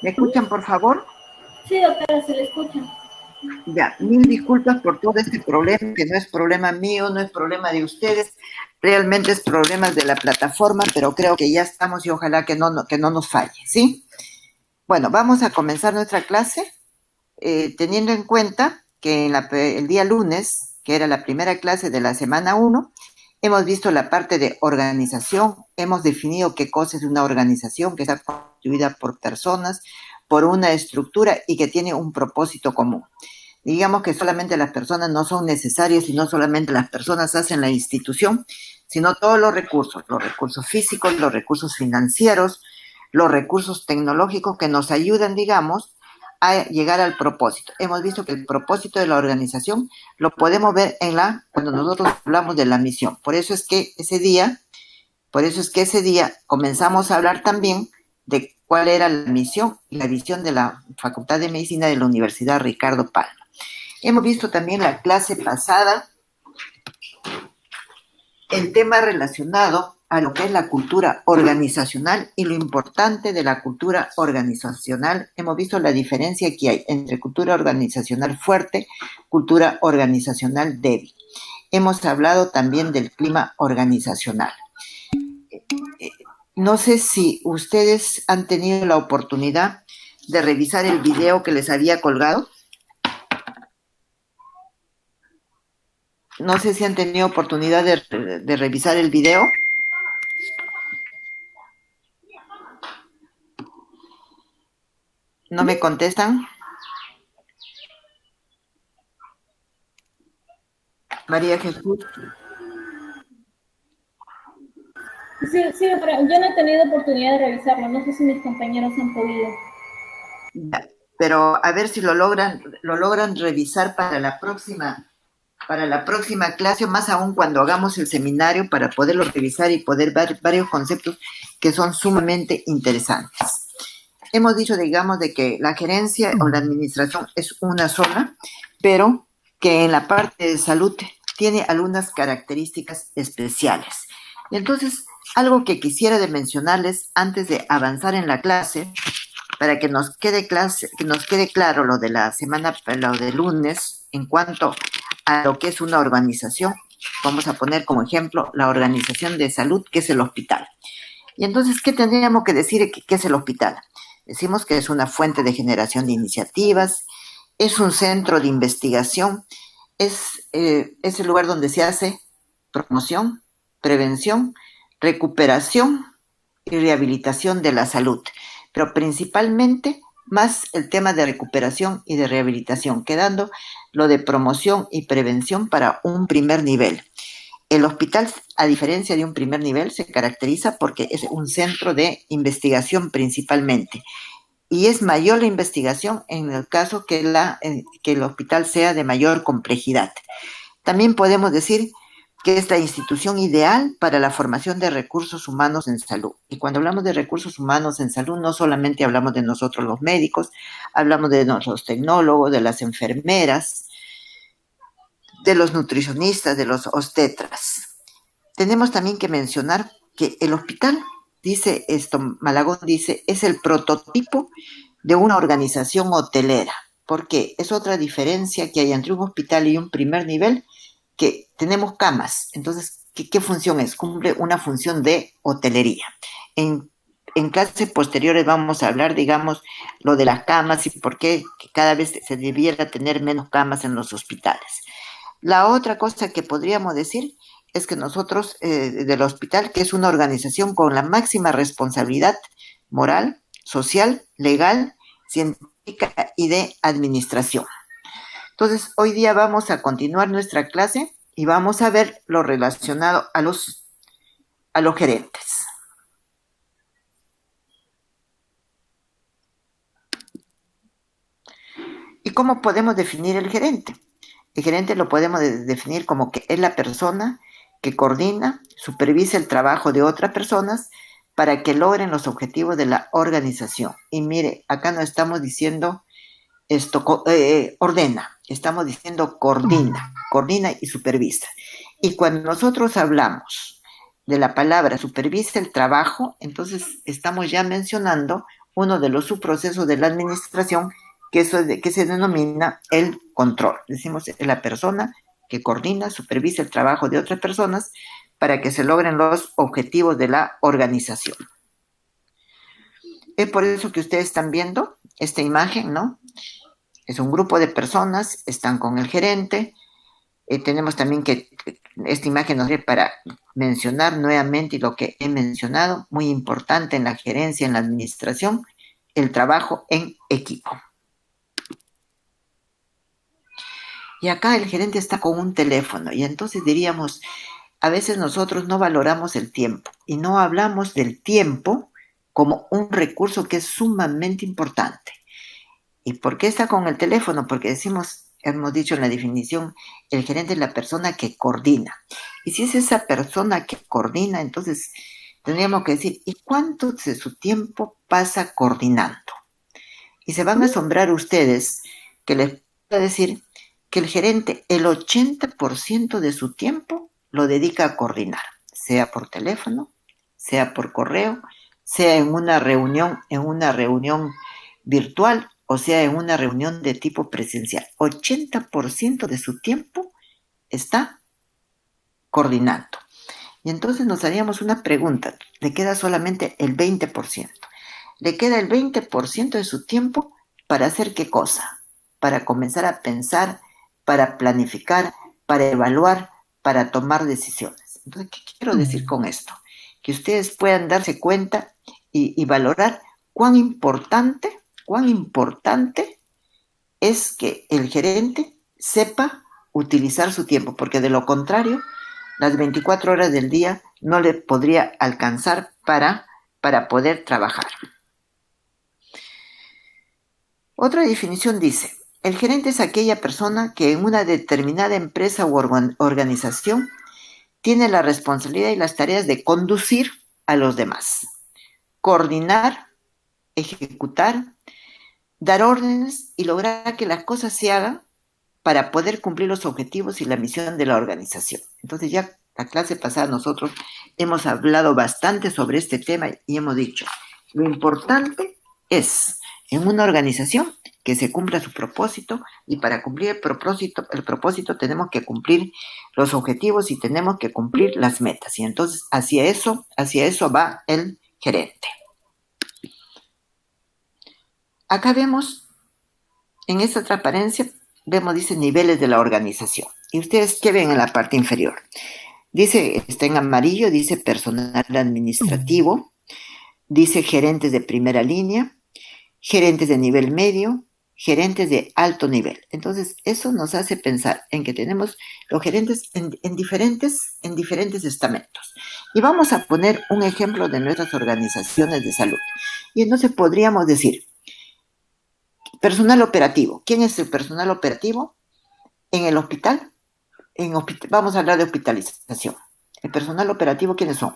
¿Me escuchan, por favor? Sí, doctora, se le escucha. Ya, mil disculpas por todo este problema, que no es problema mío, no es problema de ustedes, realmente es problema de la plataforma, pero creo que ya estamos y ojalá que no nos falle, ¿sí? Bueno, vamos a comenzar nuestra clase teniendo en cuenta que el día lunes, que era la primera clase de la semana 1, hemos visto la parte de organización, hemos definido qué cosa es una organización que está constituida por personas, por una estructura y que tiene un propósito común. Digamos que solamente las personas no son necesarias y no solamente las personas hacen la institución, sino todos los recursos físicos, los recursos financieros, los recursos tecnológicos que nos ayudan, digamos, a llegar al propósito. Hemos visto que el propósito de la organización lo podemos ver cuando nosotros hablamos de la misión. Por eso es que ese día comenzamos a hablar también de cuál era la misión y la visión de la Facultad de Medicina de la Universidad Ricardo Palma. Hemos visto también la clase pasada el tema relacionado a lo que es la cultura organizacional y lo importante de la cultura organizacional. Hemos visto la diferencia que hay entre cultura organizacional fuerte, cultura organizacional débil. Hemos hablado también del clima organizacional. No sé si ustedes han tenido la oportunidad de revisar el video que les había colgado. No sé si han tenido oportunidad de revisar el video. ¿No me contestan? María Jesús. Sí, doctora, yo no he tenido oportunidad de revisarlo. No sé si mis compañeros han podido. Pero a ver si lo logran revisar para la próxima clase, o más aún cuando hagamos el seminario, para poderlo revisar y poder ver varios conceptos que son sumamente interesantes. Hemos dicho, digamos, de que la gerencia o la administración es una sola, pero que en la parte de salud tiene algunas características especiales. Y entonces, algo que quisiera de mencionarles antes de avanzar en la clase, para que nos quede claro lo de la semana, lo de lunes, en cuanto a lo que es una organización. Vamos a poner como ejemplo la organización de salud, que es el hospital. Y entonces, ¿qué tendríamos que decir que es el hospital? Decimos que es una fuente de generación de iniciativas, es un centro de investigación, es el lugar donde se hace promoción, prevención, recuperación y rehabilitación de la salud, pero principalmente más el tema de recuperación y de rehabilitación, quedando lo de promoción y prevención para un primer nivel. El hospital, a diferencia de un primer nivel, se caracteriza porque es un centro de investigación principalmente. Y es mayor la investigación en el caso que el hospital sea de mayor complejidad. También podemos decir que es la institución ideal para la formación de recursos humanos en salud. Y cuando hablamos de recursos humanos en salud, no solamente hablamos de nosotros los médicos, hablamos de los tecnólogos, de las enfermeras, de los nutricionistas, de los obstetras. Tenemos también que mencionar que el hospital, dice esto, Malagón dice, es el prototipo de una organización hotelera. ¿Por qué? Es otra diferencia que hay entre un hospital y un primer nivel, que tenemos camas. Entonces, ¿qué función es? Cumple una función de hotelería. En clases posteriores vamos a hablar, digamos, lo de las camas y por qué cada vez se debiera tener menos camas en los hospitales. La otra cosa que podríamos decir es que nosotros del hospital, que es una organización con la máxima responsabilidad moral, social, legal, científica y de administración. Entonces, hoy día vamos a continuar nuestra clase y vamos a ver lo relacionado a los gerentes. ¿Y cómo podemos definir el gerente? El gerente lo podemos definir como que es la persona que coordina, supervisa el trabajo de otras personas para que logren los objetivos de la organización. Y mire, acá no estamos diciendo esto ordena, estamos diciendo coordina y supervisa. Y cuando nosotros hablamos de la palabra supervisa el trabajo, entonces estamos ya mencionando uno de los subprocesos de la administración que se denomina el control. Decimos la persona que coordina, supervisa el trabajo de otras personas para que se logren los objetivos de la organización. Es por eso que ustedes están viendo esta imagen, ¿no? Es un grupo de personas, están con el gerente. Tenemos también que esta imagen nos sirve para mencionar nuevamente lo que he mencionado, muy importante en la gerencia, en la administración, el trabajo en equipo. Y acá el gerente está con un teléfono y entonces diríamos, a veces nosotros no valoramos el tiempo y no hablamos del tiempo como un recurso que es sumamente importante. ¿Y por qué está con el teléfono? Porque hemos dicho en la definición, el gerente es la persona que coordina. Y si es esa persona que coordina, entonces tendríamos que decir, ¿y cuánto de su tiempo pasa coordinando? Y se van a asombrar ustedes que les voy a decir que el gerente, el 80% de su tiempo lo dedica a coordinar, sea por teléfono, sea por correo, sea en una reunión virtual, o sea, en una reunión de tipo presencial. 80% de su tiempo está coordinando. Y entonces nos haríamos una pregunta, le queda solamente el 20%. Le queda el 20% de su tiempo para hacer ¿qué cosa? Para comenzar a pensar, para planificar, para evaluar, para tomar decisiones. Entonces, ¿qué quiero decir con esto? Que ustedes puedan darse cuenta y valorar cuán importante es que el gerente sepa utilizar su tiempo, porque de lo contrario, las 24 horas del día no le podría alcanzar para poder trabajar. Otra definición dice, el gerente es aquella persona que en una determinada empresa u organización tiene la responsabilidad y las tareas de conducir a los demás, coordinar, ejecutar, dar órdenes y lograr que las cosas se hagan para poder cumplir los objetivos y la misión de la organización. Entonces ya la clase pasada nosotros hemos hablado bastante sobre este tema y hemos dicho, lo importante es en una organización que se cumpla su propósito y para cumplir el propósito tenemos que cumplir los objetivos y tenemos que cumplir las metas. Y entonces hacia eso va el gerente. Acá vemos, en esta transparencia, dice niveles de la organización. ¿Y ustedes qué ven en la parte inferior? Dice, está en amarillo, dice personal administrativo, dice gerentes de primera línea, gerentes de nivel medio, gerentes de alto nivel. Entonces, eso nos hace pensar en que tenemos los gerentes en diferentes estamentos. Y vamos a poner un ejemplo de nuestras organizaciones de salud. Y entonces podríamos decir, personal operativo. ¿Quién es el personal operativo? En el hospital, vamos a hablar de hospitalización. El personal operativo, ¿quiénes son?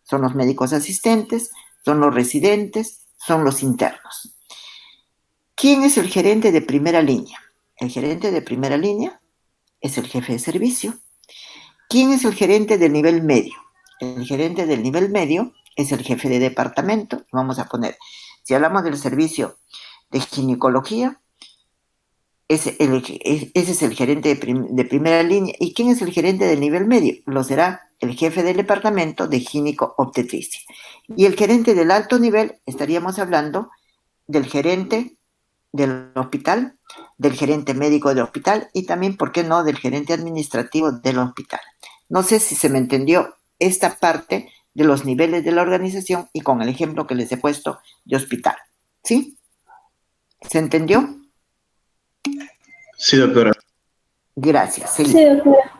Son los médicos asistentes, son los residentes, son los internos. ¿Quién es el gerente de primera línea? El gerente de primera línea es el jefe de servicio. ¿Quién es el gerente del nivel medio? El gerente del nivel medio es el jefe de departamento. Vamos a poner, si hablamos del servicio de ginecología, ese es el gerente de primera línea. ¿Y quién es el gerente del nivel medio? Lo será el jefe del departamento de gineco-obstetricia. Y el gerente del alto nivel, estaríamos hablando del gerente del hospital, del gerente médico del hospital y también, ¿por qué no?, del gerente administrativo del hospital. No sé si se me entendió esta parte de los niveles de la organización y con el ejemplo que les he puesto de hospital. ¿Sí? ¿Se entendió? Sí, doctora. Gracias. Sí, doctora.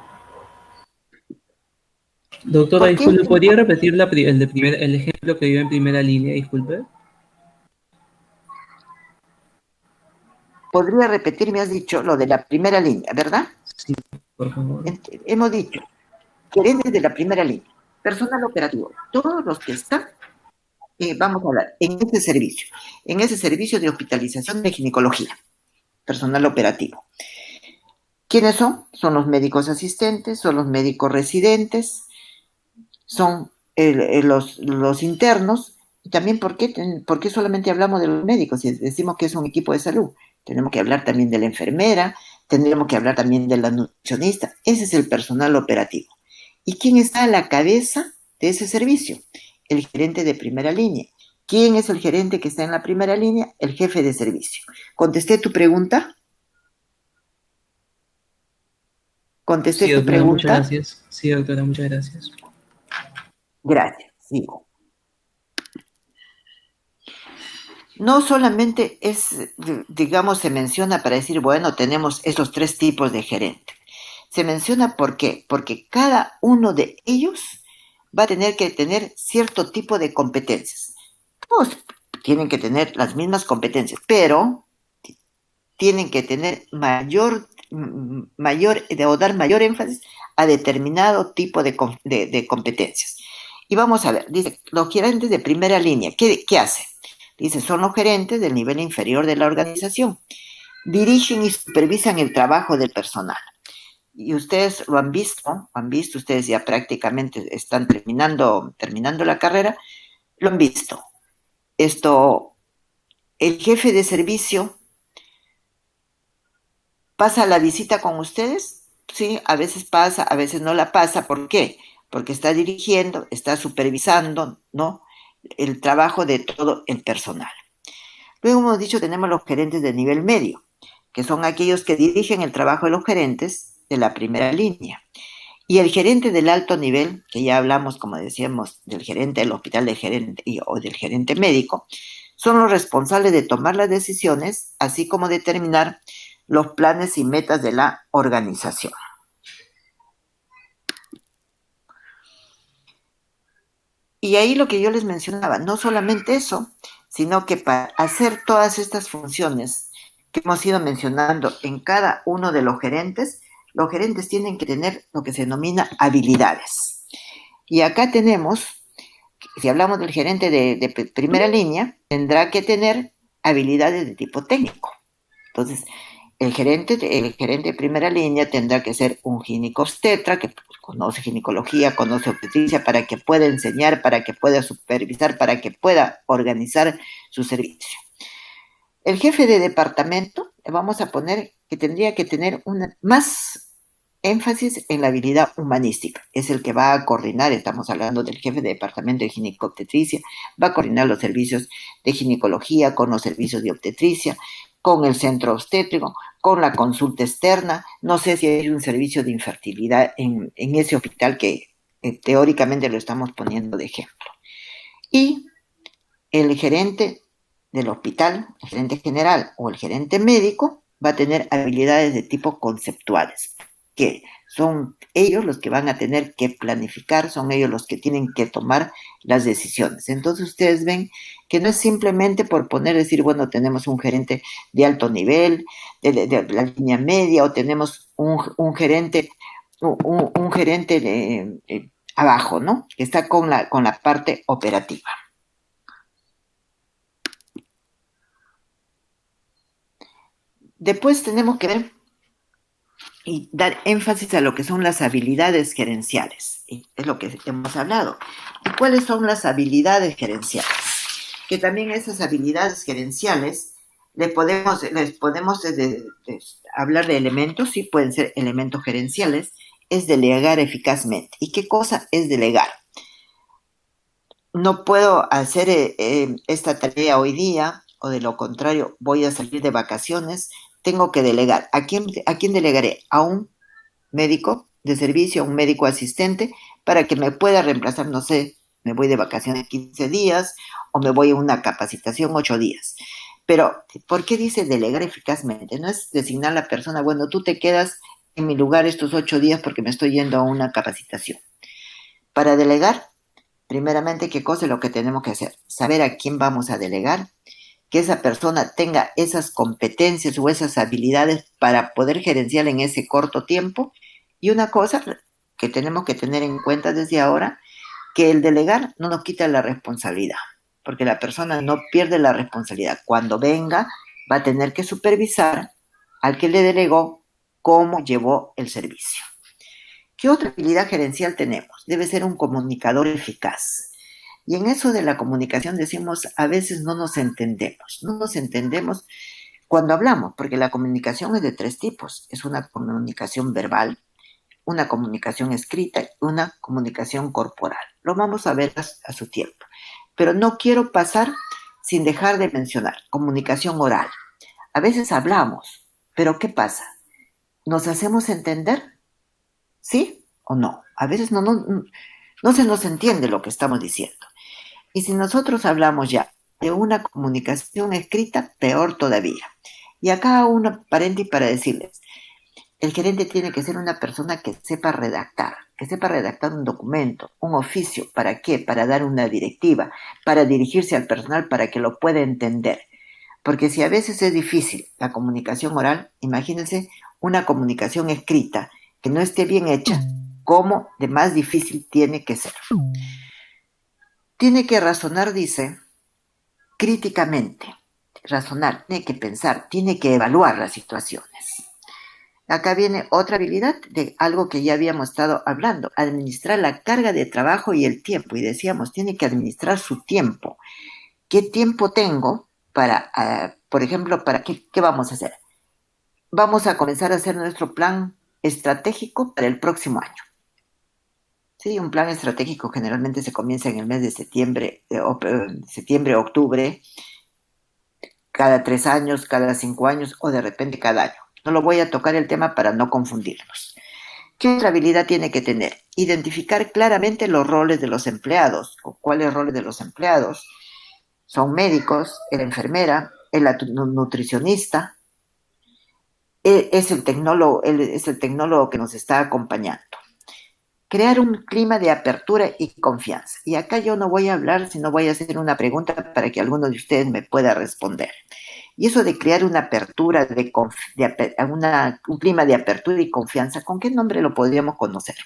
Doctora, disculpe, ¿podría repetir el ejemplo que dio en primera línea? Disculpe. Podría repetir, me has dicho, lo de la primera línea, ¿verdad? Sí, por favor. Hemos dicho, gerentes de la primera línea, personal operativo, todos los que están, vamos a hablar, en ese servicio de hospitalización de ginecología, personal operativo. ¿Quiénes son? Son los médicos asistentes, son los médicos residentes, son los internos También, ¿por qué solamente hablamos de los médicos? Si decimos que es un equipo de salud, tenemos que hablar también de la enfermera, tendríamos que hablar también de la nutricionista. Ese es el personal operativo. ¿Y quién está a la cabeza de ese servicio? El gerente de primera línea. ¿Quién es el gerente que está en la primera línea? El jefe de servicio. ¿Contesté tu pregunta? ¿Contesté Sí, tu doctora, muchas pregunta? gracias. Sí, doctora, muchas gracias. Gracias. Sigo. No solamente es, digamos, se menciona para decir, bueno, tenemos esos tres tipos de gerente. Se menciona ¿por qué? Porque cada uno de ellos va a tener que tener cierto tipo de competencias. Todos tienen que tener las mismas competencias, pero tienen que tener o dar mayor énfasis a determinado tipo de competencias. Y vamos a ver, dice, los gerentes de primera línea, ¿qué hacen? Dice, son los gerentes del nivel inferior de la organización. Dirigen y supervisan el trabajo del personal. Y ustedes lo han visto, ustedes ya prácticamente están terminando la carrera, lo han visto. El jefe de servicio pasa la visita con ustedes, sí, a veces pasa, a veces no la pasa. ¿Por qué? Porque está dirigiendo, está supervisando, ¿no? El trabajo de todo el personal. Luego hemos dicho, tenemos los gerentes de nivel medio, que son aquellos que dirigen el trabajo de los gerentes de la primera línea. Y el gerente del alto nivel, que ya hablamos, como decíamos, del gerente del hospital o del gerente médico, son los responsables de tomar las decisiones, así como determinar los planes y metas de la organización. Y ahí lo que yo les mencionaba, no solamente eso, sino que para hacer todas estas funciones que hemos ido mencionando en cada uno de los gerentes tienen que tener lo que se denomina habilidades. Y acá tenemos, si hablamos del gerente de primera línea, tendrá que tener habilidades de tipo técnico. Entonces, el gerente de primera línea tendrá que ser un ginecobstetra que conoce ginecología, conoce obstetricia, para que pueda enseñar, para que pueda supervisar, para que pueda organizar su servicio. El jefe de departamento, vamos a poner que tendría que tener más énfasis en la habilidad humanística. Es el que va a coordinar, estamos hablando del jefe de departamento de ginecobstetricia, va a coordinar los servicios de ginecología con los servicios de obstetricia, con el centro obstétrico, con la consulta externa. No sé si hay un servicio de infertilidad en ese hospital que teóricamente lo estamos poniendo de ejemplo. Y el gerente del hospital, el gerente general o el gerente médico, va a tener habilidades de tipo conceptuales, que son ellos los que van a tener que planificar, son ellos los que tienen que tomar las decisiones. Entonces ustedes ven que no es simplemente por decir, bueno, tenemos un gerente de alto nivel, de la línea media, o tenemos un gerente, un gerente de abajo, ¿no? Que está con la parte operativa. Después tenemos que ver y dar énfasis a lo que son las habilidades gerenciales. Y es lo que hemos hablado. ¿Y cuáles son las habilidades gerenciales? Que también esas habilidades gerenciales les podemos hablar de elementos, sí pueden ser elementos gerenciales, es delegar eficazmente. ¿Y qué cosa es delegar? No puedo hacer esta tarea hoy día, o de lo contrario, voy a salir de vacaciones, tengo que delegar. ¿A quién delegaré? A un médico de servicio, a un médico asistente, para que me pueda reemplazar, no sé, me voy de vacaciones 15 días o me voy a una capacitación 8 días. Pero, ¿por qué dice delegar eficazmente? No es designar a la persona, bueno, tú te quedas en mi lugar estos 8 días porque me estoy yendo a una capacitación. Para delegar, primeramente, ¿qué cosa es lo que tenemos que hacer? Saber a quién vamos a delegar, que esa persona tenga esas competencias o esas habilidades para poder gerenciar en ese corto tiempo. Y una cosa que tenemos que tener en cuenta desde ahora, que el delegar no nos quita la responsabilidad, porque la persona no pierde la responsabilidad. Cuando venga, va a tener que supervisar al que le delegó cómo llevó el servicio. ¿Qué otra habilidad gerencial tenemos? Debe ser un comunicador eficaz. Y en eso de la comunicación decimos, a veces no nos entendemos cuando hablamos, porque la comunicación es de 3 tipos. Es una comunicación verbal, una comunicación escrita y una comunicación corporal. Lo vamos a ver a su tiempo. Pero no quiero pasar sin dejar de mencionar comunicación oral. A veces hablamos, pero ¿qué pasa? ¿Nos hacemos entender? ¿Sí o no? A veces no se nos entiende lo que estamos diciendo. Y si nosotros hablamos ya de una comunicación escrita, peor todavía. Y acá un paréntesis para decirles, el gerente tiene que ser una persona que sepa redactar un documento, un oficio. ¿Para qué? Para dar una directiva, para dirigirse al personal para que lo pueda entender. Porque si a veces es difícil la comunicación oral, imagínense una comunicación escrita que no esté bien hecha, cómo de más difícil tiene que ser. Tiene que razonar, dice, críticamente. Razonar, tiene que pensar, tiene que evaluar las situaciones. Acá viene otra habilidad de algo que ya habíamos estado hablando, administrar la carga de trabajo y el tiempo. Y decíamos, tiene que administrar su tiempo. ¿Qué tiempo tengo para, por ejemplo, para qué vamos a hacer? Vamos a comenzar a hacer nuestro plan estratégico para el próximo año. Sí, un plan estratégico generalmente se comienza en el mes de septiembre, octubre, cada 3 años, cada 5 años o de repente cada año. No lo voy a tocar el tema para no confundirnos. ¿Qué otra habilidad tiene que tener? Identificar claramente los roles de los empleados. ¿Cuáles roles de los empleados? Son médicos, la enfermera, el nutricionista, es el tecnólogo que nos está acompañando. Crear un clima de apertura y confianza. Y acá yo no voy a hablar, sino voy a hacer una pregunta para que alguno de ustedes me pueda responder. Y eso de crear una apertura, un clima de apertura y confianza, ¿con qué nombre lo podríamos conocer?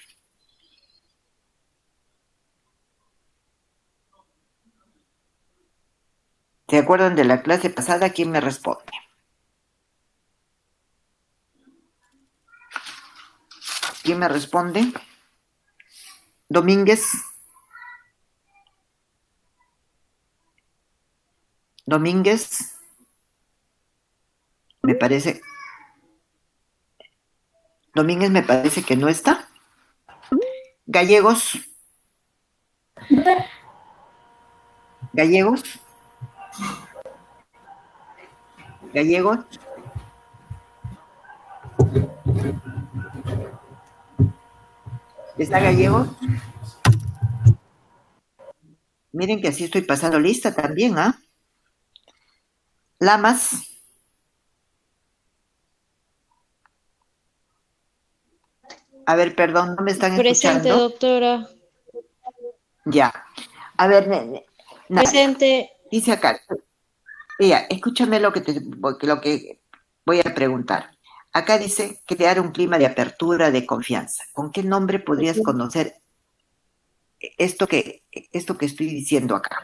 ¿Se acuerdan de la clase pasada? ¿Quién me responde? ¿Quién me responde? Domínguez. Domínguez. Me parece. Domínguez me parece que no está. Gallegos. Gallegos. Gallegos. ¿Está Gallegos? Miren que así estoy pasando lista también, ¿ah? Lamas. A ver, perdón, no me están Presente, escuchando. doctora. Ya. A ver, Presente. dice acá. Mira, escúchame lo que voy a preguntar. Acá dice crear un clima de apertura, de confianza. ¿Con qué nombre podrías conocer esto que estoy diciendo acá?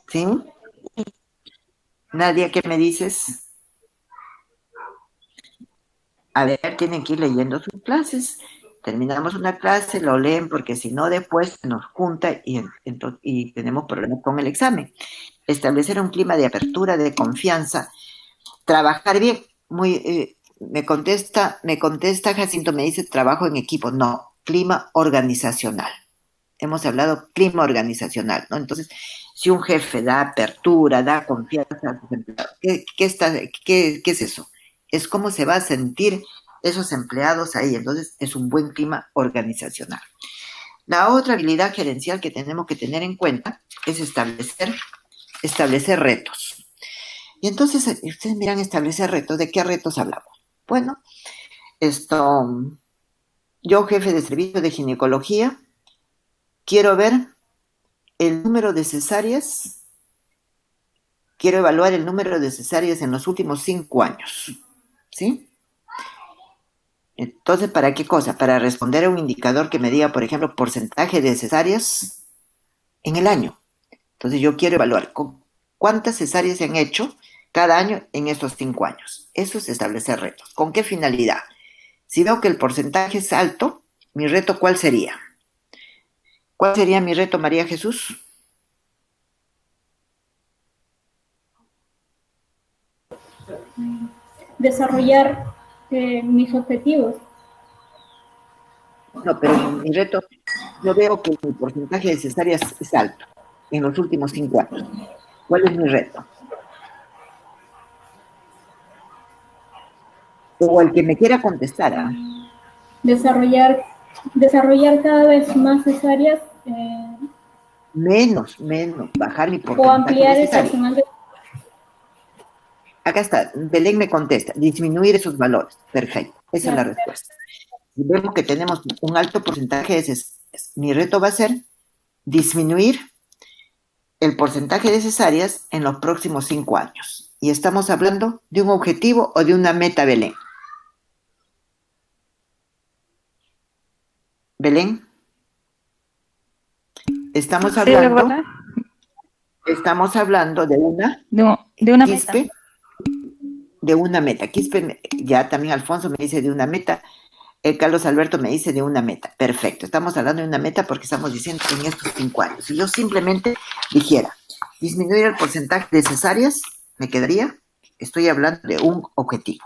¿Sí? Nadia, ¿qué me dices? A ver, tienen que ir leyendo sus clases. Terminamos una clase, lo leen, porque si no después nos junta y tenemos problemas con el examen. Establecer un clima de apertura, de confianza, trabajar bien. Me contesta Jacinto, me dice trabajo en equipo. No, clima organizacional. Hemos hablado clima organizacional, ¿no? Entonces, si un jefe da apertura, da confianza a sus empleados, ¿qué es eso? Es cómo se va a sentir esos empleados ahí. Entonces, es un buen clima organizacional. La otra habilidad gerencial que tenemos que tener en cuenta es establecer retos. Y entonces, ustedes miran establecer retos. ¿De qué retos hablamos? Bueno, yo, jefe de servicio de ginecología, quiero ver el número de cesáreas, quiero evaluar el número de cesáreas en los últimos 5 años, ¿sí? Entonces, ¿para qué cosa? Para responder a un indicador que me diga, por ejemplo, porcentaje de cesáreas en el año. Entonces, yo quiero evaluar cuántas cesáreas se han hecho cada año en estos 5 años. Eso es establecer retos. ¿Con qué finalidad? Si veo que el porcentaje es alto, ¿Mi reto cuál sería? ¿Cuál sería mi reto, María Jesús? Desarrollar mis objetivos. No, pero mi reto, yo veo que mi porcentaje de cesáreas es alto en los últimos 5 años. ¿Cuál es mi reto? O el que me quiera contestar. Desarrollar cada vez más cesáreas. Menos, bajar mi porcentaje O ampliar de el cesáreas. personal de... Acá está, Belén me contesta, disminuir esos valores. Perfecto, esa es la respuesta. Si vemos que tenemos un alto porcentaje de cesáreas, mi reto va a ser disminuir el porcentaje de cesáreas en los próximos 5 años. Y estamos hablando de un objetivo o de una meta, Belén. Belén, estamos hablando de una meta. De una meta. Quispe, ya también Alfonso me dice de una meta. Carlos Alberto me dice de una meta. Perfecto. Estamos hablando de una meta porque estamos diciendo que en estos 5 años. Si yo simplemente dijera disminuir el porcentaje de cesáreas, me quedaría, estoy hablando de un objetivo.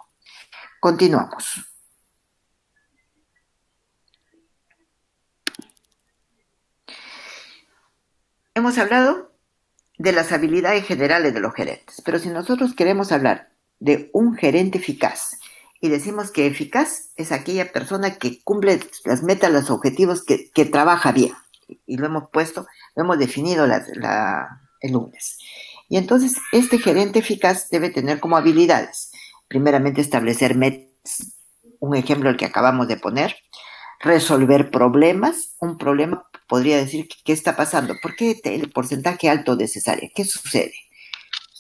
Continuamos. Hemos hablado de las habilidades generales de los gerentes, pero si nosotros queremos hablar de un gerente eficaz y decimos que eficaz es aquella persona que cumple las metas, los objetivos, que trabaja bien, y lo hemos definido el lunes. Y entonces este gerente eficaz debe tener como habilidades, primeramente establecer metas, un ejemplo el que acabamos de poner, resolver problemas. Un problema podría decir, ¿qué está pasando? ¿Por qué el porcentaje alto de cesárea? ¿Qué sucede?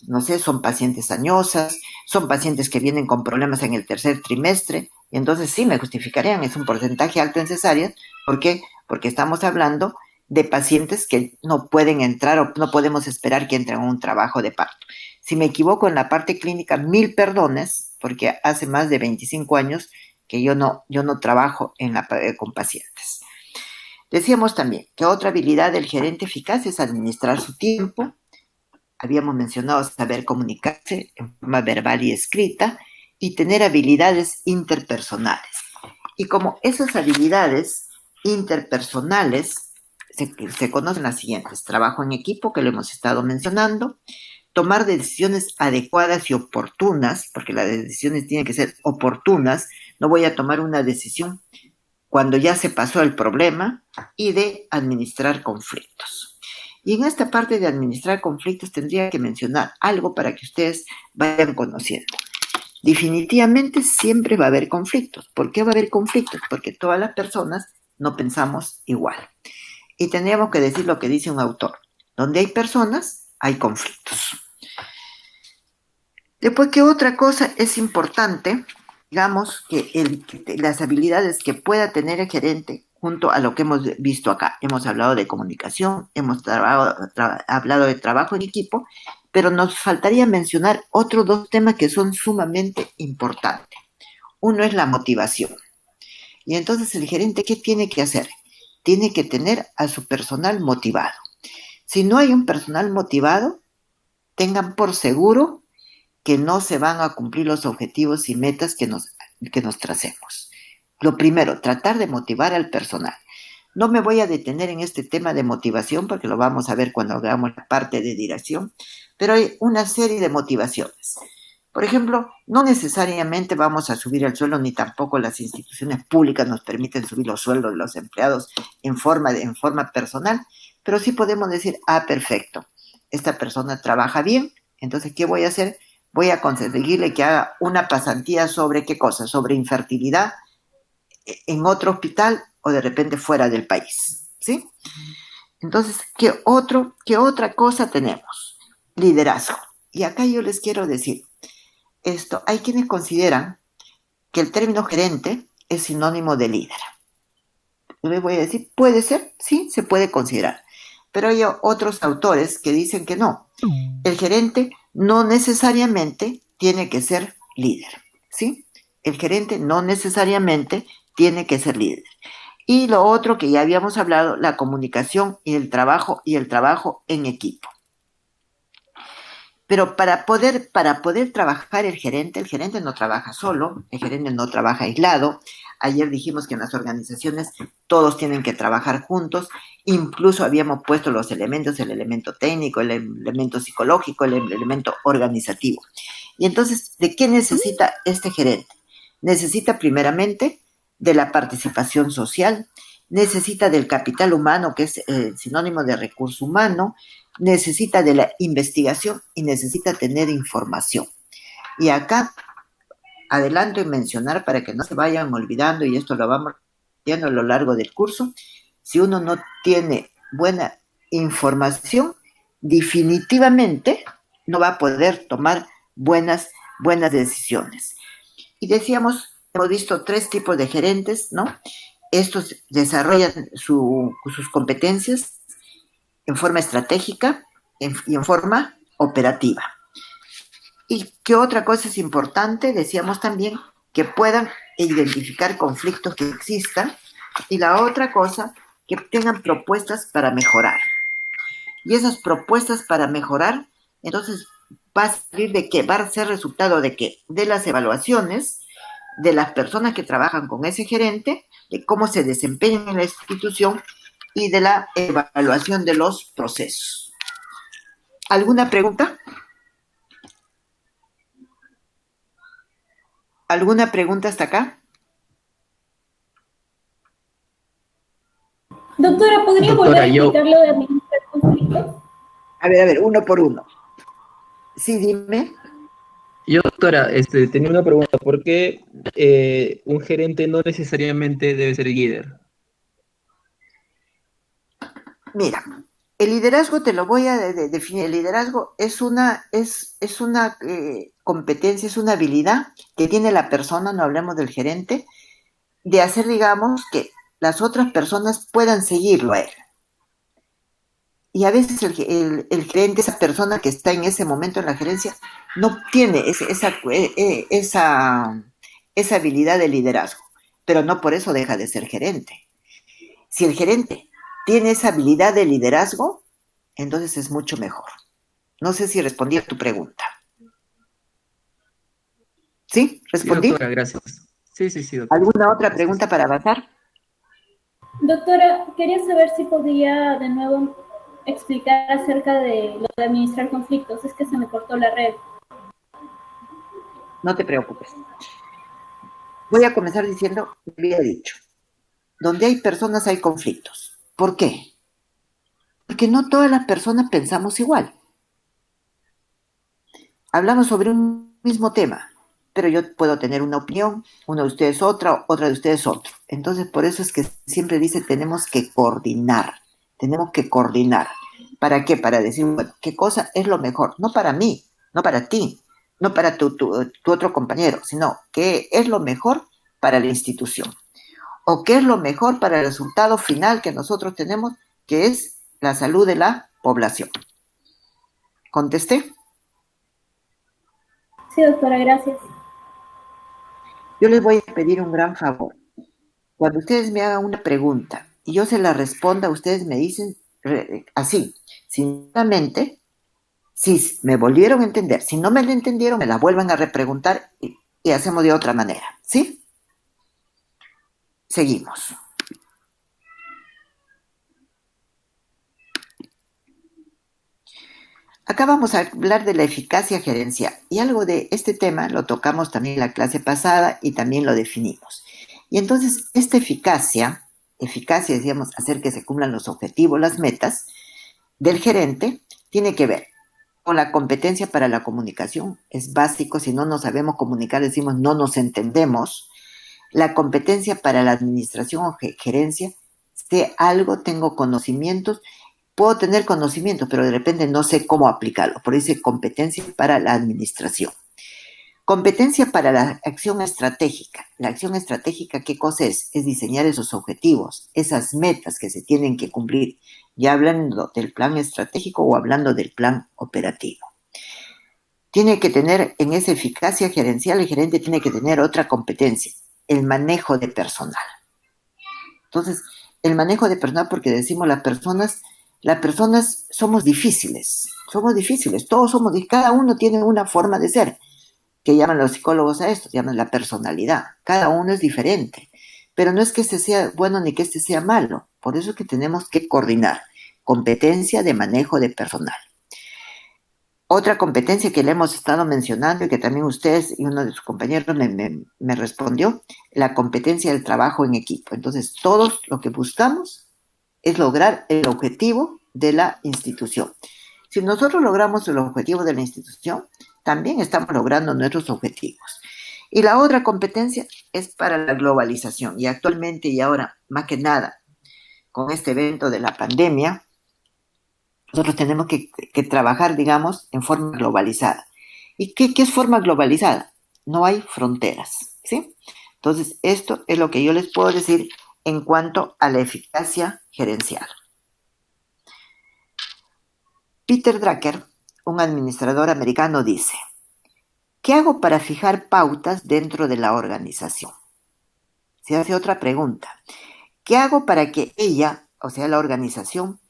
No sé, son pacientes añosas, son pacientes que vienen con problemas en el tercer trimestre, y entonces sí me justificarían, es un porcentaje alto en cesáreas. ¿Por qué? Porque estamos hablando de pacientes que no pueden entrar o no podemos esperar que entren a un trabajo de parto. Si me equivoco en la parte clínica, 1000 perdones, porque hace más de 25 años que yo no trabajo con pacientes. Decíamos también que otra habilidad del gerente eficaz es administrar su tiempo. Habíamos mencionado saber comunicarse en forma verbal y escrita y tener habilidades interpersonales. Y como esas habilidades interpersonales se conocen las siguientes: trabajo en equipo, que lo hemos estado mencionando, tomar decisiones adecuadas y oportunas, porque las decisiones tienen que ser oportunas. No voy a tomar una decisión cuando ya se pasó el problema, y de administrar conflictos. Y en esta parte de administrar conflictos tendría que mencionar algo para que ustedes vayan conociendo. Definitivamente siempre va a haber conflictos. ¿Por qué va a haber conflictos? Porque todas las personas no pensamos igual. Y tendríamos que decir lo que dice un autor: donde hay personas, hay conflictos. Después, ¿qué otra cosa es importante? Digamos que las habilidades que pueda tener el gerente junto a lo que hemos visto acá. Hemos hablado de comunicación, hemos hablado de trabajo en equipo, pero nos faltaría mencionar otros 2 temas que son sumamente importantes. Uno es la motivación. Y entonces el gerente, ¿qué tiene que hacer? Tiene que tener a su personal motivado. Si no hay un personal motivado, tengan por seguro que no se van a cumplir los objetivos y metas que nos tracemos. Lo primero, tratar de motivar al personal. No me voy a detener en este tema de motivación porque lo vamos a ver cuando hagamos la parte de dirección, pero hay una serie de motivaciones. Por ejemplo, no necesariamente vamos a subir el sueldo, ni tampoco las instituciones públicas nos permiten subir los sueldos de los empleados en forma personal, pero sí podemos decir, perfecto, esta persona trabaja bien, entonces, ¿qué voy a hacer? Voy a conseguirle que haga una pasantía sobre ¿qué cosa? Sobre infertilidad en otro hospital o de repente fuera del país, ¿sí? Entonces, ¿qué otra cosa tenemos? Liderazgo. Y acá yo les quiero decir esto: hay quienes consideran que el término gerente es sinónimo de líder. Yo les voy a decir, puede ser, sí, se puede considerar, pero hay otros autores que dicen que no. El gerente no necesariamente tiene que ser líder, ¿sí? El gerente no necesariamente tiene que ser líder. Y lo otro que ya habíamos hablado, la comunicación y el trabajo en equipo. Pero para poder trabajar el gerente no trabaja solo, el gerente no trabaja aislado. Ayer dijimos que en las organizaciones todos tienen que trabajar juntos, incluso habíamos puesto los elementos, el elemento técnico, el elemento psicológico, el elemento organizativo. Y entonces, ¿de qué necesita este gerente? Necesita primeramente de la participación social, necesita del capital humano, que es sinónimo de recurso humano, necesita de la investigación y necesita tener información. Y acá adelanto en mencionar para que no se vayan olvidando, y esto lo vamos viendo a lo largo del curso, si uno no tiene buena información, definitivamente no va a poder tomar buenas decisiones. Y decíamos, hemos visto 3 tipos de gerentes, ¿no? Estos desarrollan sus competencias en forma estratégica y en forma operativa. ¿Y qué otra cosa es importante? Decíamos también que puedan identificar conflictos que existan, y la otra cosa, que tengan propuestas para mejorar. Y esas propuestas para mejorar, entonces va a salir de qué, va a ser resultado de qué, de las evaluaciones de las personas que trabajan con ese gerente, de cómo se desempeñan en la institución y de la evaluación de los procesos. ¿Alguna pregunta? ¿Alguna pregunta hasta acá? Doctora, ¿podría volver a explicar lo de administrar conflictos? A ver, uno por uno. Sí, dime. Yo, doctora, tenía una pregunta. ¿Por qué un gerente no necesariamente debe ser líder? Mira, el liderazgo te lo voy a definir. El liderazgo es una competencia, es una habilidad que tiene la persona, no hablemos del gerente, de hacer, digamos, que las otras personas puedan seguirlo a él. Y a veces el gerente, esa persona que está en ese momento en la gerencia, no tiene esa habilidad de liderazgo, pero no por eso deja de ser gerente. Si el gerente tiene esa habilidad de liderazgo, entonces es mucho mejor. No sé si respondí a tu pregunta. ¿Sí? ¿Respondí? Sí, doctora, gracias. Sí, doctora. ¿Alguna otra pregunta para avanzar? Doctora, quería saber si podía de nuevo explicar acerca de lo de administrar conflictos. Es que se me cortó la red. No te preocupes. Voy a comenzar diciendo, me había dicho, donde hay personas hay conflictos. ¿Por qué? Porque no todas las personas pensamos igual. Hablamos sobre un mismo tema, pero yo puedo tener una opinión, uno de ustedes otra de ustedes otro. Entonces, por eso es que siempre dice, tenemos que coordinar. ¿Para qué? Para decir, bueno, ¿qué cosa es lo mejor? No para mí, no para ti, no para tu otro compañero, sino qué es lo mejor para la institución. O qué es lo mejor para el resultado final que nosotros tenemos, que es la salud de la población. ¿Contesté? Sí, doctora, gracias. Yo les voy a pedir un gran favor. Cuando ustedes me hagan una pregunta y yo se la responda, ustedes me dicen así, sinceramente, si me volvieron a entender, si no me la entendieron, me la vuelvan a repreguntar y hacemos de otra manera, ¿sí? Seguimos. Acá vamos a hablar de la eficacia gerencial, y algo de este tema lo tocamos también en la clase pasada y también lo definimos. Y entonces, esta eficacia, decíamos, hacer que se cumplan los objetivos, las metas del gerente, tiene que ver con la competencia para la comunicación. Es básico, si no nos sabemos comunicar, decimos no nos entendemos. La competencia para la administración o gerencia, sé algo, tengo conocimientos, puedo tener conocimientos, pero de repente no sé cómo aplicarlo. Por eso dice competencia para la administración. Competencia para la acción estratégica. La acción estratégica, ¿qué cosa es? Es diseñar esos objetivos, esas metas que se tienen que cumplir, ya hablando del plan estratégico o hablando del plan operativo. Tiene que tener en esa eficacia gerencial, el gerente tiene que tener otra competencia, el manejo de personal. Entonces, el manejo de personal, porque decimos las personas somos difíciles, todos somos, cada uno tiene una forma de ser, que llaman los psicólogos a esto, llaman la personalidad, cada uno es diferente, pero no es que este sea bueno ni que este sea malo, por eso es que tenemos que coordinar competencia de manejo de personal. Otra competencia que le hemos estado mencionando y que también ustedes y uno de sus compañeros me respondió, la competencia del trabajo en equipo. Entonces, todos lo que buscamos es lograr el objetivo de la institución. Si nosotros logramos el objetivo de la institución, también estamos logrando nuestros objetivos. Y la otra competencia es para la globalización. Y actualmente y ahora, más que nada, con este evento de la pandemia, nosotros tenemos que trabajar, digamos, en forma globalizada. ¿Y qué es forma globalizada? No hay fronteras, ¿sí? Entonces, esto es lo que yo les puedo decir en cuanto a la eficacia gerencial. Peter Drucker, un administrador americano, dice: ¿qué hago para fijar pautas dentro de la organización? Se hace otra pregunta: ¿qué hago para que ella, o sea, la organización,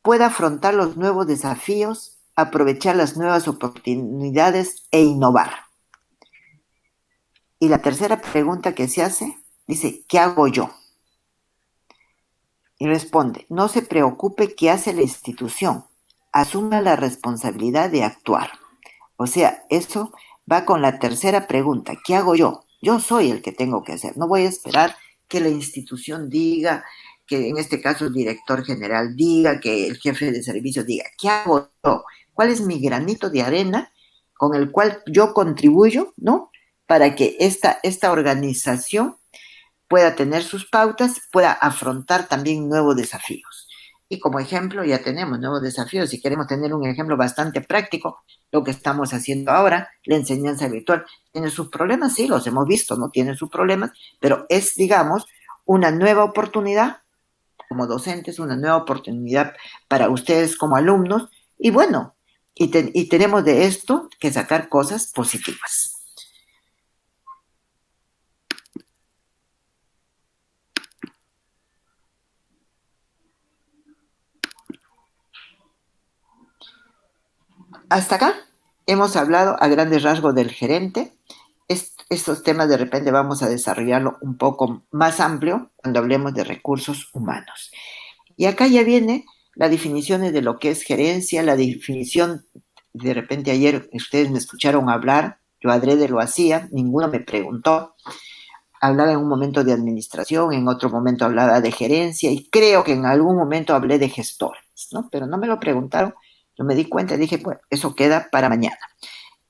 pueda afrontar los nuevos desafíos, aprovechar las nuevas oportunidades e innovar? Y la tercera pregunta que se hace, dice: ¿qué hago yo? Y responde: no se preocupe qué hace la institución, asuma la responsabilidad de actuar. O sea, eso va con la tercera pregunta: ¿qué hago yo? Yo soy el que tengo que hacer, no voy a esperar que la institución diga, que en este caso el director general diga, que el jefe de servicio diga. ¿Qué hago yo? ¿Cuál es mi granito de arena con el cual yo contribuyo, ¿no? Para que esta organización pueda tener sus pautas, pueda afrontar también nuevos desafíos. Y como ejemplo ya tenemos nuevos desafíos. Si queremos tener un ejemplo bastante práctico, lo que estamos haciendo ahora, la enseñanza virtual, ¿tiene sus problemas? Sí, los hemos visto, ¿no? Tiene sus problemas, pero es, digamos, una nueva oportunidad como docentes, una nueva oportunidad para ustedes como alumnos, y bueno, y tenemos de esto que sacar cosas positivas. Hasta acá hemos hablado a grandes rasgos del gerente. Estos temas de repente vamos a desarrollarlo un poco más amplio cuando hablemos de recursos humanos. Y acá ya viene la definición de lo que es gerencia, la definición, de repente ayer ustedes me escucharon hablar, yo adrede lo hacía, ninguno me preguntó, hablaba en un momento de administración, en otro momento hablaba de gerencia y creo que en algún momento hablé de gestores, ¿no? Pero no me lo preguntaron, yo me di cuenta y dije, bueno, eso queda para mañana.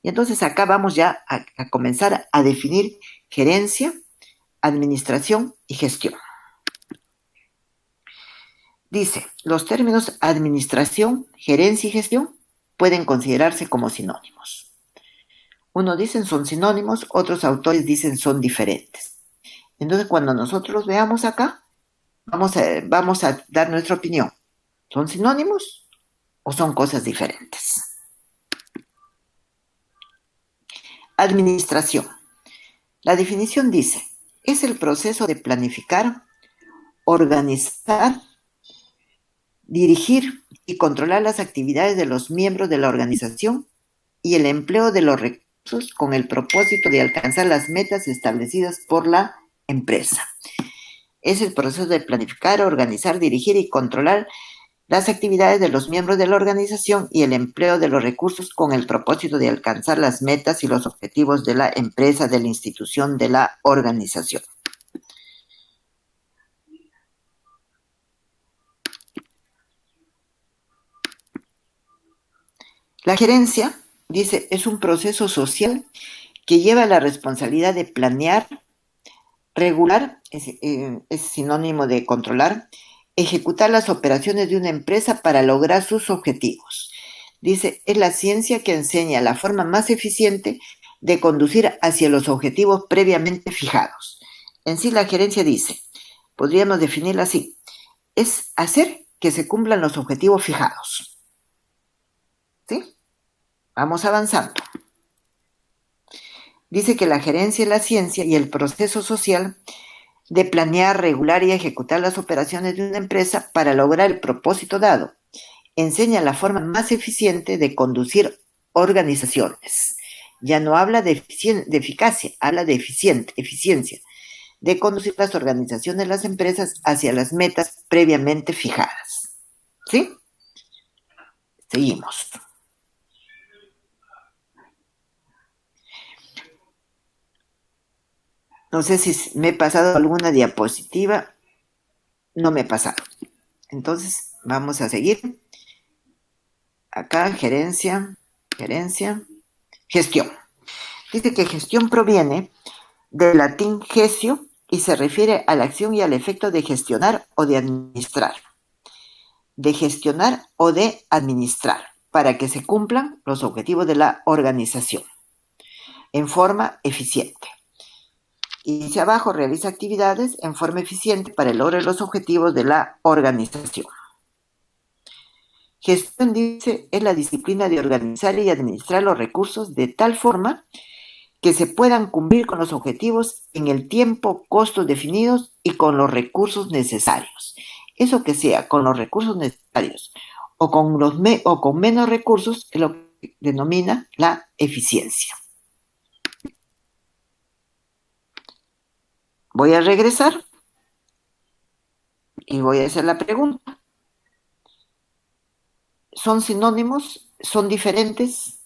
Y entonces acá vamos ya a comenzar a definir gerencia, administración y gestión. Dice, los términos administración, gerencia y gestión pueden considerarse como sinónimos. Unos dicen son sinónimos, otros autores dicen son diferentes. Entonces, cuando nosotros los veamos acá, vamos a dar nuestra opinión. ¿Son sinónimos o son cosas diferentes? Administración. La definición dice, es el proceso de planificar, organizar, dirigir y controlar las actividades de los miembros de la organización y el empleo de los recursos con el propósito de alcanzar las metas establecidas por la empresa. Es el proceso de planificar, organizar, dirigir y controlar las actividades de los miembros de la organización y el empleo de los recursos con el propósito de alcanzar las metas y los objetivos de la empresa, de la institución, de la organización. La gerencia, dice, es un proceso social que lleva la responsabilidad de planear, regular, es sinónimo de controlar, ejecutar las operaciones de una empresa para lograr sus objetivos. Dice, es la ciencia que enseña la forma más eficiente de conducir hacia los objetivos previamente fijados. En sí, la gerencia dice, podríamos definirla así, es hacer que se cumplan los objetivos fijados. ¿Sí? Vamos avanzando. Dice que la gerencia es la ciencia y el proceso social de planear, regular y ejecutar las operaciones de una empresa para lograr el propósito dado. Enseña la forma más eficiente de conducir organizaciones. Ya no habla de eficacia, habla de eficiencia, de conducir las organizaciones, las empresas hacia las metas previamente fijadas. ¿Sí? Seguimos. No sé si me he pasado alguna diapositiva. No me he pasado. Entonces, vamos a seguir. Acá, gerencia, gestión. Dice que gestión proviene del latín gestio y se refiere a la acción y al efecto de gestionar o de administrar. De gestionar o de administrar para que se cumplan los objetivos de la organización en forma eficiente. Y dice abajo, realiza actividades en forma eficiente para el logro de los objetivos de la organización. Gestión, dice, es la disciplina de organizar y administrar los recursos de tal forma que se puedan cumplir con los objetivos en el tiempo, costos definidos y con los recursos necesarios. Eso que sea con los recursos necesarios o con menos recursos es lo que denomina la eficiencia. Voy a regresar y voy a hacer la pregunta. ¿Son sinónimos? ¿Son diferentes?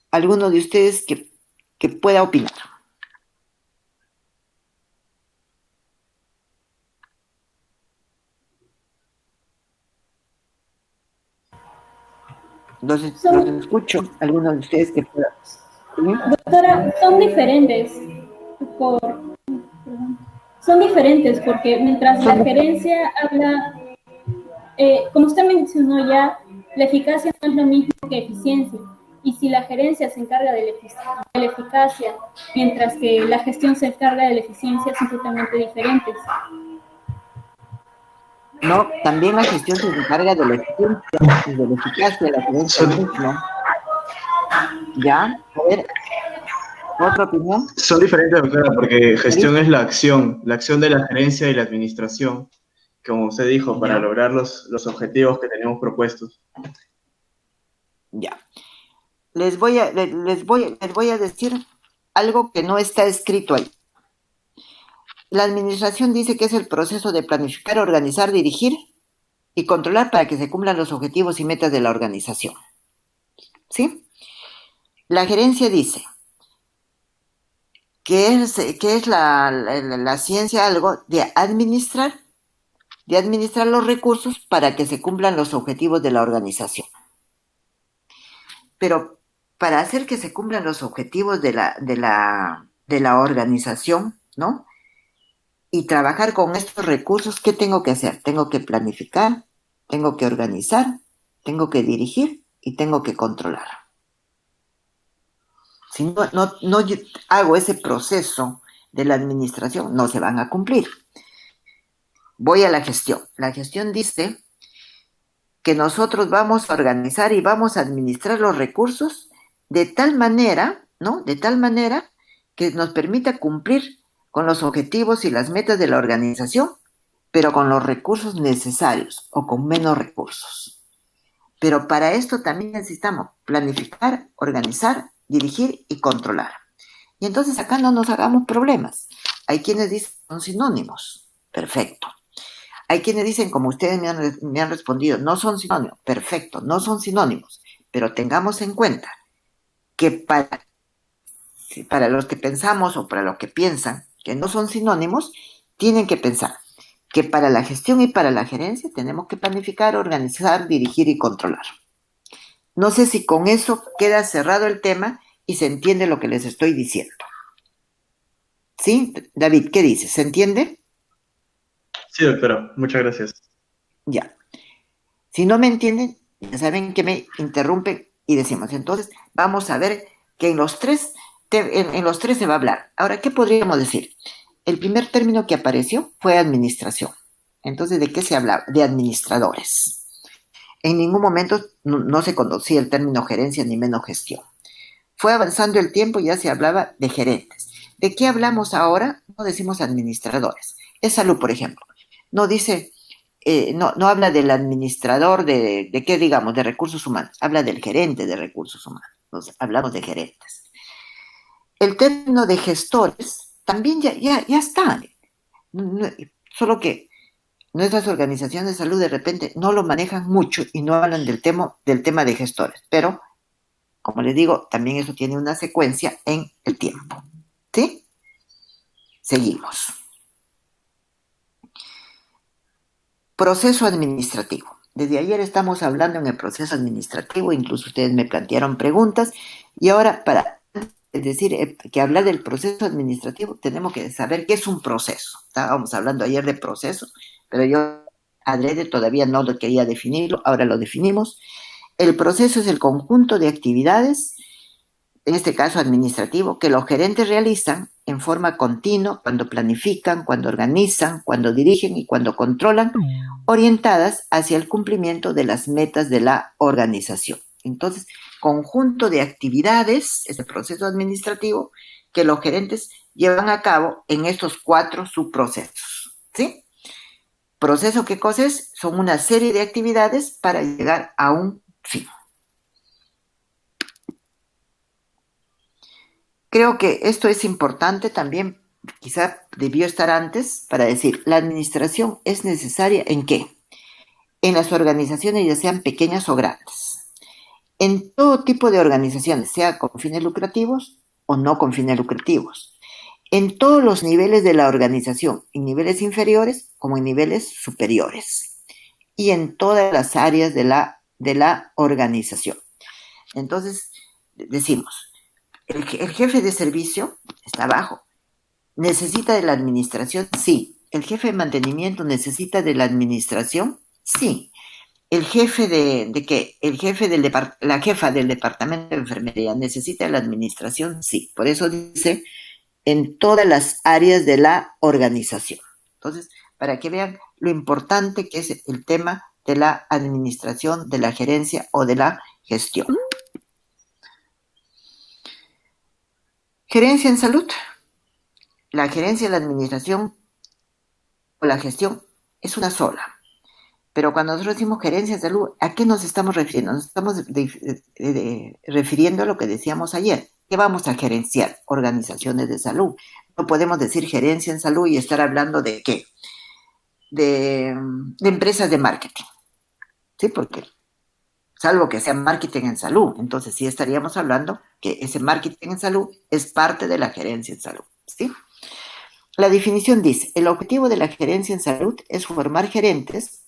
¿Alguno de ustedes que pueda opinar? Los escucho. ¿Alguno de ustedes que pueda? ¿Sí? Doctora, son diferentes porque mientras la gerencia habla, como usted mencionó ya, la eficacia no es lo mismo que eficiencia. Y si la gerencia se encarga de la eficacia, mientras que la gestión se encarga de la eficiencia, son totalmente diferentes. No, también la gestión se encarga de la eficiencia y de la eficacia de la gerencia. ¿No? ¿Ya? A ver, ¿otra opinión? Son diferentes, doctora, porque gestión es la acción de la gerencia y la administración, como usted dijo, para lograr los objetivos que tenemos propuestos. Ya. Les voy a decir algo que no está escrito ahí. La administración dice que es el proceso de planificar, organizar, dirigir y controlar para que se cumplan los objetivos y metas de la organización. ¿Sí? La gerencia dice que es la ciencia algo de administrar los recursos para que se cumplan los objetivos de la organización. Pero para hacer que se cumplan los objetivos de la organización, ¿no? Y trabajar con estos recursos, ¿qué tengo que hacer? Tengo que planificar, tengo que organizar, tengo que dirigir y tengo que controlar. Si no hago ese proceso de la administración, no se van a cumplir. Voy a la gestión. La gestión dice que nosotros vamos a organizar y vamos a administrar los recursos de tal manera, ¿no? De tal manera que nos permita cumplir con los objetivos y las metas de la organización, pero con los recursos necesarios o con menos recursos. Pero para esto también necesitamos planificar, organizar, dirigir y controlar. Y entonces acá no nos hagamos problemas. Hay quienes dicen son sinónimos. Perfecto. Hay quienes dicen, como ustedes me han respondido, no son sinónimos. Perfecto, no son sinónimos. Pero tengamos en cuenta que para los que pensamos o para los que piensan que no son sinónimos, tienen que pensar que para la gestión y para la gerencia tenemos que planificar, organizar, dirigir y controlar. No sé si con eso queda cerrado el tema y se entiende lo que les estoy diciendo. ¿Sí? David, ¿qué dices? ¿Se entiende? Sí, doctora, muchas gracias. Ya. Si no me entienden, ya saben que me interrumpen y decimos. Entonces, vamos a ver que en los tres se va a hablar. Ahora, ¿qué podríamos decir? El primer término que apareció fue administración. Entonces, ¿de qué se hablaba? De administradores. En ningún momento no se conocía el término gerencia ni menos gestión. Fue avanzando el tiempo y ya se hablaba de gerentes. ¿De qué hablamos ahora? No decimos administradores. Es salud, por ejemplo. No dice, no habla del administrador de qué, digamos, de recursos humanos. Habla del gerente de recursos humanos. Entonces, hablamos de gerentes. El término de gestores también ya está. Solo que nuestras organizaciones de salud de repente no lo manejan mucho y no hablan del tema de gestores. Pero, como les digo, también eso tiene una secuencia en el tiempo. ¿Sí? Seguimos. Proceso administrativo. Desde ayer estamos hablando en el proceso administrativo, incluso ustedes me plantearon preguntas, y ahora es decir, que hablar del proceso administrativo, tenemos que saber qué es un proceso. Estábamos hablando ayer de proceso, pero yo adrede todavía no lo quería definirlo, ahora lo definimos. El proceso es el conjunto de actividades, en este caso administrativo, que los gerentes realizan en forma continua cuando planifican, cuando organizan, cuando dirigen y cuando controlan, orientadas hacia el cumplimiento de las metas de la organización. Entonces, conjunto de actividades, ese proceso administrativo, que los gerentes llevan a cabo en estos 4 subprocesos, ¿sí? Proceso, ¿qué cosa es? Son una serie de actividades para llegar a un fin. Creo que esto es importante también, quizá debió estar antes, para decir, la administración es necesaria ¿en qué? En las organizaciones, ya sean pequeñas o grandes. En todo tipo de organizaciones, sea con fines lucrativos o no con fines lucrativos. En todos los niveles de la organización, en niveles inferiores como en niveles superiores. Y en todas las áreas de la organización. Entonces, decimos, el jefe de servicio está abajo. ¿Necesita de la administración? Sí. ¿El jefe de mantenimiento necesita de la administración? Sí. ¿El jefe de qué? La jefa del departamento de enfermería necesita de la administración? Sí. Por eso dice en todas las áreas de la organización. Entonces, para que vean lo importante que es el tema de la administración, de la gerencia o de la gestión. Gerencia en salud. La gerencia, la administración o la gestión es una sola. Pero cuando nosotros decimos gerencia en salud, ¿a qué nos estamos refiriendo? Nos estamos refiriendo a lo que decíamos ayer. ¿Qué vamos a gerenciar? Organizaciones de salud. No podemos decir gerencia en salud y estar hablando de ¿qué? De empresas de marketing. ¿Sí? Porque salvo que sea marketing en salud, entonces sí estaríamos hablando que ese marketing en salud es parte de la gerencia en salud. ¿Sí? La definición dice, el objetivo de la gerencia en salud es formar gerentes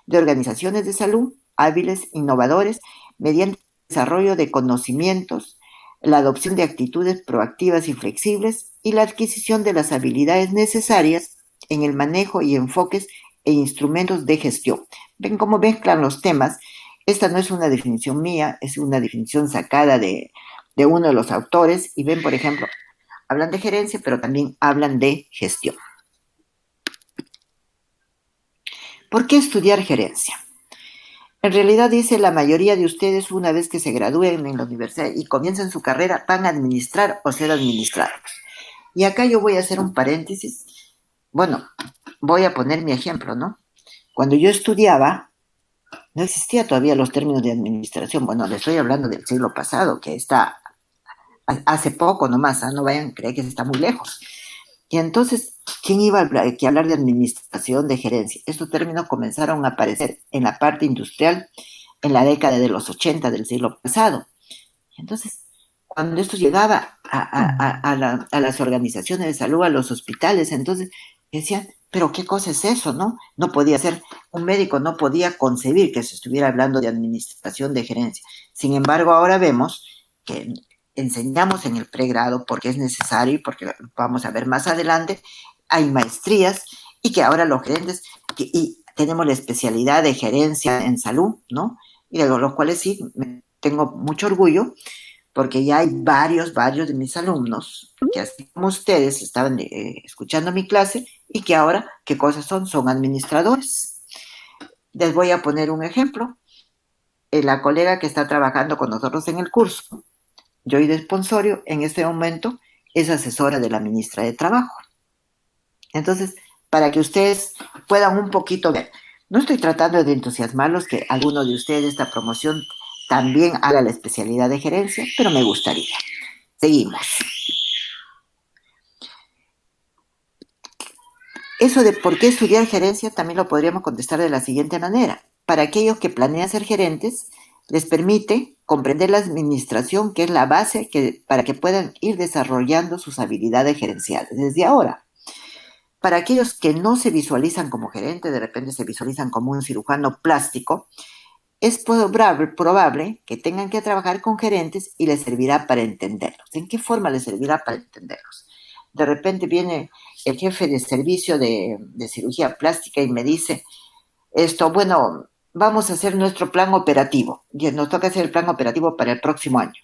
de organizaciones de salud hábiles, innovadores, mediante el desarrollo de conocimientos, la adopción de actitudes proactivas y flexibles y la adquisición de las habilidades necesarias en el manejo y enfoques e instrumentos de gestión. Ven cómo mezclan los temas. Esta no es una definición mía, es una definición sacada de uno de los autores y ven, por ejemplo, hablan de gerencia, pero también hablan de gestión. ¿Por qué estudiar gerencia? En realidad, dice, la mayoría de ustedes, una vez que se gradúen en la universidad y comiencen su carrera, van a administrar o ser administrados. Y acá yo voy a hacer un paréntesis. Bueno, voy a poner mi ejemplo, ¿no? Cuando yo estudiaba, no existía todavía los términos de administración. Bueno, les estoy hablando del siglo pasado, que está hace poco nomás, no vayan a creer que está muy lejos. Y entonces, ¿quién iba a hablar de administración, de gerencia? Estos términos comenzaron a aparecer en la parte industrial en la década de los 80 del siglo pasado. Entonces, cuando esto llegaba a las organizaciones de salud, a los hospitales, entonces decían, pero ¿qué cosa es eso, no? No podía ser, un médico no podía concebir que se estuviera hablando de administración, de gerencia. Sin embargo, ahora vemos que enseñamos en el pregrado porque es necesario y porque vamos a ver más adelante, hay maestrías y que ahora los gerentes, y tenemos la especialidad de gerencia en salud, ¿no? Y de los cuales sí, tengo mucho orgullo porque ya hay varios de mis alumnos que así como ustedes estaban escuchando mi clase y que ahora, ¿qué cosas son? Son administradores. Les voy a poner un ejemplo. La colega que está trabajando con nosotros en el curso, Joy de Sponsorio, en este momento es asesora de la ministra de Trabajo. Entonces, para que ustedes puedan un poquito ver, no estoy tratando de entusiasmarlos que alguno de ustedes de esta promoción también haga la especialidad de gerencia, pero me gustaría. Seguimos. Eso de por qué estudiar gerencia también lo podríamos contestar de la siguiente manera. Para aquellos que planean ser gerentes, les permite comprender la administración, que es la base para que puedan ir desarrollando sus habilidades gerenciales desde ahora. Para aquellos que no se visualizan como gerente, de repente se visualizan como un cirujano plástico, es probable que tengan que trabajar con gerentes y les servirá para entenderlos. ¿En qué forma les servirá para entenderlos? De repente viene el jefe de servicio de cirugía plástica y me dice, bueno, vamos a hacer nuestro plan operativo. Y nos toca hacer el plan operativo para el próximo año.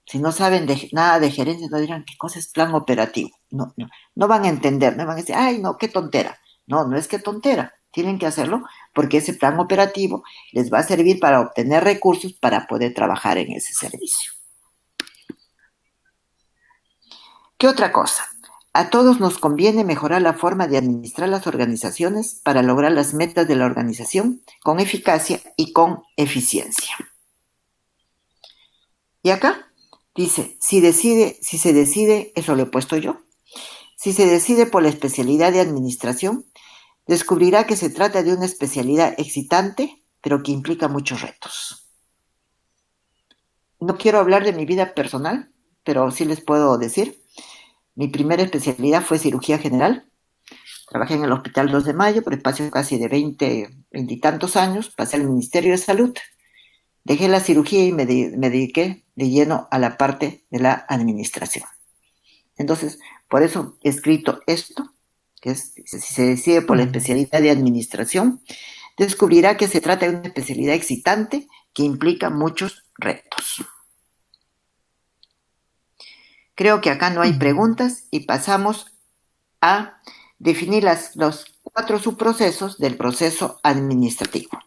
Si no saben nada de gerencia, no dirán, ¿qué cosa es plan operativo? No van a entender, no van a decir, ay, no, qué tontera. No es que tontera. Tienen que hacerlo porque ese plan operativo les va a servir para obtener recursos para poder trabajar en ese servicio. ¿Qué otra cosa? A todos nos conviene mejorar la forma de administrar las organizaciones para lograr las metas de la organización con eficacia y con eficiencia. Y acá dice, si se decide, eso lo he puesto yo, si se decide por la especialidad de administración, descubrirá que se trata de una especialidad excitante, pero que implica muchos retos. No quiero hablar de mi vida personal, pero sí les puedo decir, mi primera especialidad fue cirugía general. Trabajé en el Hospital 2 de Mayo por espacio casi de 20 y tantos años, pasé al Ministerio de Salud. Dejé la cirugía y me dediqué de lleno a la parte de la administración. Entonces, por eso he escrito esto, que es, si se decide por la especialidad de administración, descubrirá que se trata de una especialidad excitante que implica muchos retos. Creo que acá no hay preguntas y pasamos a definir los 4 subprocesos del proceso administrativo.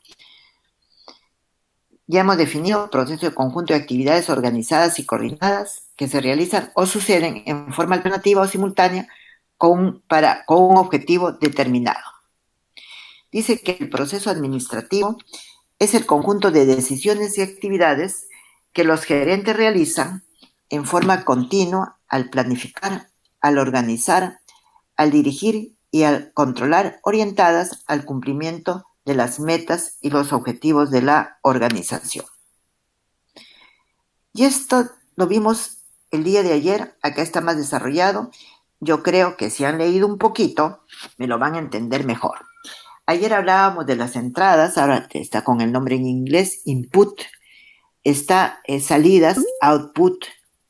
Ya hemos definido el proceso de conjunto de actividades organizadas y coordinadas que se realizan o suceden en forma alternativa o simultánea con un objetivo determinado. Dice que el proceso administrativo es el conjunto de decisiones y actividades que los gerentes realizan en forma continua al planificar, al organizar, al dirigir y al controlar, orientadas al cumplimiento de las metas y los objetivos de la organización. Y esto lo vimos el día de ayer, acá está más desarrollado. Yo creo que si han leído un poquito, me lo van a entender mejor. Ayer hablábamos de las entradas, ahora está con el nombre en inglés, input, está salidas, output,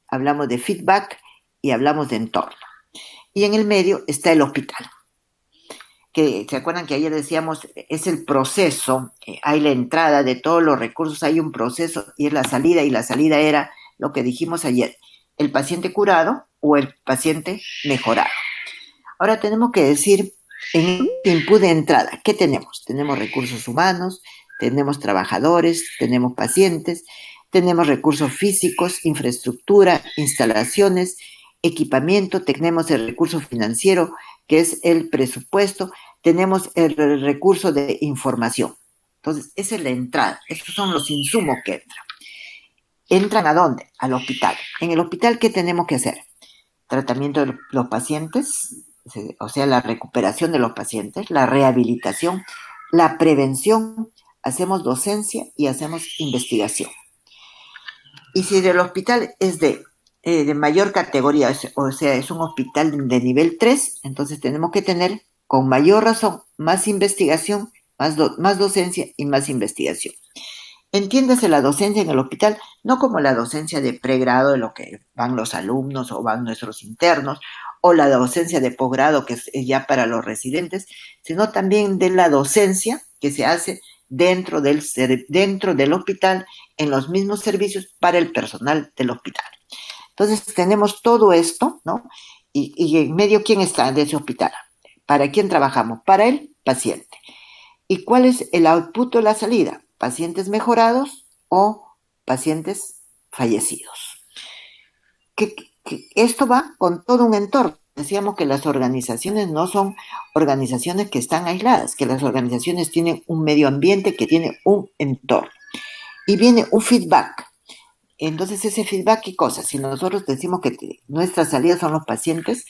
hablamos de feedback y hablamos de entorno. Y en el medio está el hospital, que se acuerdan que ayer decíamos, es el proceso, hay la entrada de todos los recursos, hay un proceso y es la salida, y la salida era lo que dijimos ayer, el paciente curado o el paciente mejorado. Ahora tenemos que decir, en este input de entrada, ¿qué tenemos? Tenemos recursos humanos, tenemos trabajadores, tenemos pacientes, tenemos recursos físicos, infraestructura, instalaciones, equipamiento, tenemos el recurso financiero, que es el presupuesto, tenemos el recurso de información. Entonces, esa es la entrada, estos son los insumos que entran. ¿Entran a dónde? Al hospital. En el hospital, ¿qué tenemos que hacer? Tratamiento de los pacientes, o sea, la recuperación de los pacientes, la rehabilitación, la prevención, hacemos docencia y hacemos investigación. Y si el hospital es de mayor categoría, o sea, es un hospital de nivel 3, entonces tenemos que tener con mayor razón más investigación, más docencia y más investigación. Entiéndase la docencia en el hospital no como la docencia de pregrado de lo que van los alumnos o van nuestros internos, o la docencia de posgrado que es ya para los residentes, sino también de la docencia que se hace dentro del hospital, en los mismos servicios para el personal del hospital. Entonces tenemos todo esto, ¿no? Y en medio, ¿quién está de ese hospital? ¿Para quién trabajamos? Para el paciente. ¿Y cuál es el output de la salida? ¿Pacientes mejorados o pacientes fallecidos? ¿Qué esto va con todo un entorno. Decíamos que las organizaciones no son organizaciones que están aisladas, que las organizaciones tienen un medio ambiente que tiene un entorno. Y viene un feedback. Entonces, ese feedback, ¿qué cosa? Si nosotros decimos que nuestras salidas son los pacientes,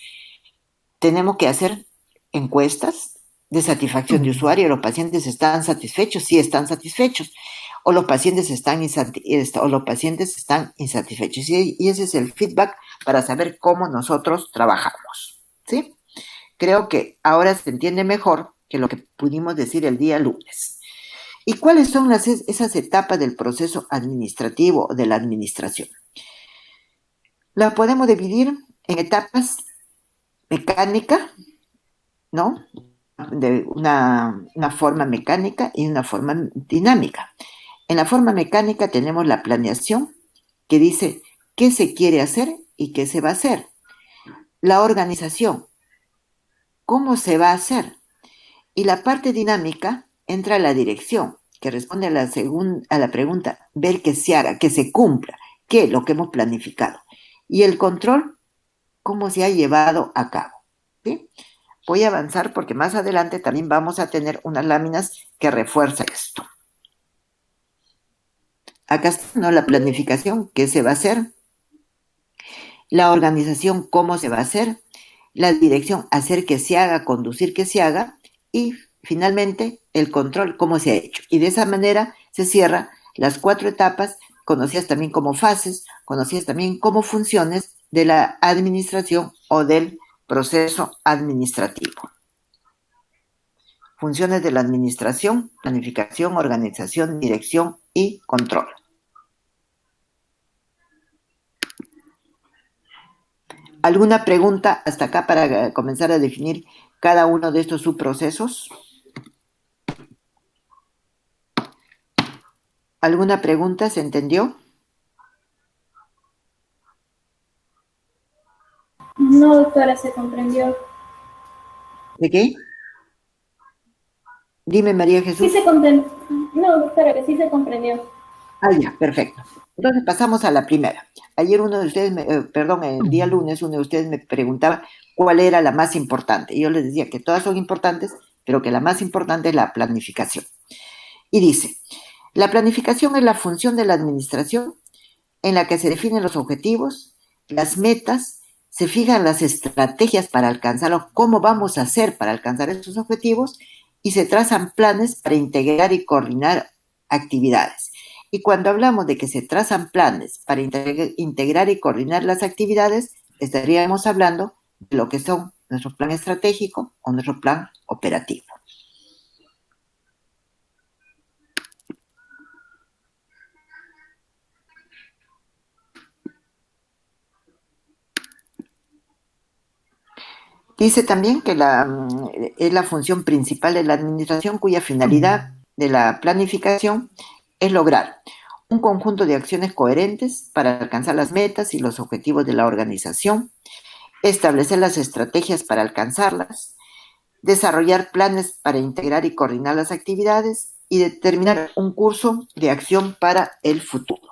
tenemos que hacer encuestas de satisfacción de usuario. ¿Los pacientes están satisfechos? Sí, están satisfechos. O los pacientes están insatisfechos. Y ese es el feedback para saber cómo nosotros trabajamos. ¿Sí? Creo que ahora se entiende mejor que lo que pudimos decir el día lunes. ¿Y cuáles son esas etapas del proceso administrativo de la administración? La podemos dividir en etapas mecánica, ¿no? De una forma mecánica y una forma dinámica. En la forma mecánica tenemos la planeación, que dice qué se quiere hacer y qué se va a hacer. La organización, cómo se va a hacer. Y la parte dinámica entra la dirección, que responde a la pregunta, ver que se haga, que se cumpla, qué es lo que hemos planificado. Y el control, cómo se ha llevado a cabo. ¿Sí? Voy a avanzar porque más adelante también vamos a tener unas láminas que refuerzan esto. Acá está, ¿no? La planificación, qué se va a hacer. La organización, cómo se va a hacer. La dirección, hacer que se haga, conducir que se haga. Y finalmente, el control, cómo se ha hecho. Y de esa manera se cierran las 4 etapas, conocidas también como fases, conocidas también como funciones de la administración o del proceso administrativo. Funciones de la administración, planificación, organización, dirección y control. ¿Alguna pregunta hasta acá para comenzar a definir cada uno de estos subprocesos? ¿Alguna pregunta? ¿Se entendió? No, doctora, se comprendió. ¿De qué? Dime, María Jesús. Sí se comprendió. No, doctora, que sí se comprendió. Ah, ya, perfecto. Entonces pasamos a la primera. Ayer uno de ustedes, el día lunes, uno de ustedes me preguntaba cuál era la más importante. Y yo les decía que todas son importantes, pero que la más importante es la planificación. Y dice, la planificación es la función de la administración en la que se definen los objetivos, las metas, se fijan las estrategias para alcanzarlos, cómo vamos a hacer para alcanzar esos objetivos y se trazan planes para integrar y coordinar actividades. Y cuando hablamos de que se trazan planes para integrar y coordinar las actividades, estaríamos hablando de lo que son nuestro plan estratégico o nuestro plan operativo. Dice también que es la función principal de la administración cuya finalidad de la planificación es lograr un conjunto de acciones coherentes para alcanzar las metas y los objetivos de la organización, establecer las estrategias para alcanzarlas, desarrollar planes para integrar y coordinar las actividades y determinar un curso de acción para el futuro.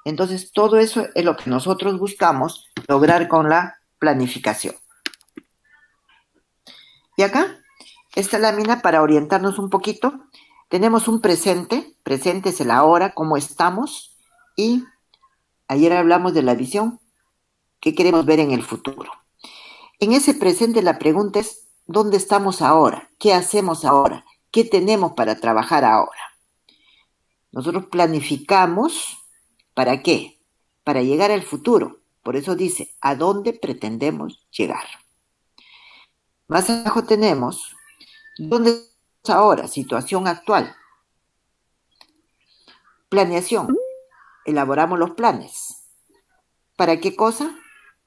Entonces, todo eso es lo que nosotros buscamos lograr con la planificación. Y acá, esta lámina para orientarnos un poquito, tenemos un presente es el ahora, cómo estamos, y ayer hablamos de la visión, qué queremos ver en el futuro. En ese presente la pregunta es, ¿dónde estamos ahora? ¿Qué hacemos ahora? ¿Qué tenemos para trabajar ahora? Nosotros planificamos, ¿para qué? Para llegar al futuro. Por eso dice, ¿a dónde pretendemos llegar? Más abajo tenemos, ¿dónde estamos ahora? Situación actual. Planeación. Elaboramos los planes. ¿Para qué cosa?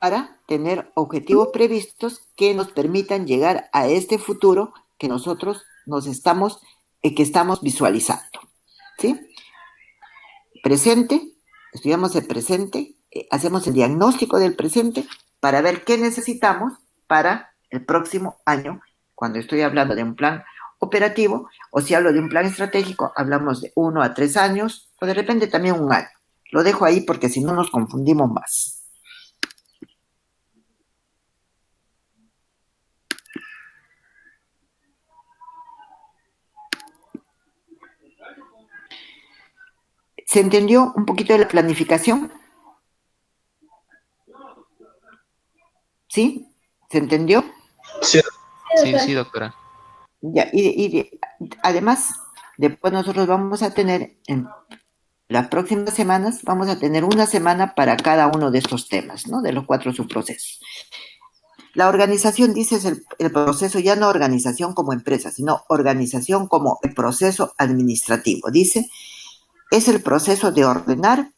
Para tener objetivos previstos que nos permitan llegar a este futuro que nosotros que estamos visualizando. ¿Sí? Presente, estudiamos el presente, hacemos el diagnóstico del presente para ver qué necesitamos para el próximo año, cuando estoy hablando de un plan operativo, o si hablo de un plan estratégico, hablamos de 1 a 3 años, o de repente también un año. Lo dejo ahí porque si no nos confundimos más. ¿Se entendió un poquito de la planificación? ¿Sí? ¿Se entendió? Sí. Sí, doctora. Ya, además, después nosotros vamos a tener, en las próximas semanas, vamos a tener una semana para cada uno de estos temas, ¿no? De los 4 subprocesos. La organización, dice, es el proceso, ya no organización como empresa, sino organización como el proceso administrativo. Dice, es el proceso de ordenar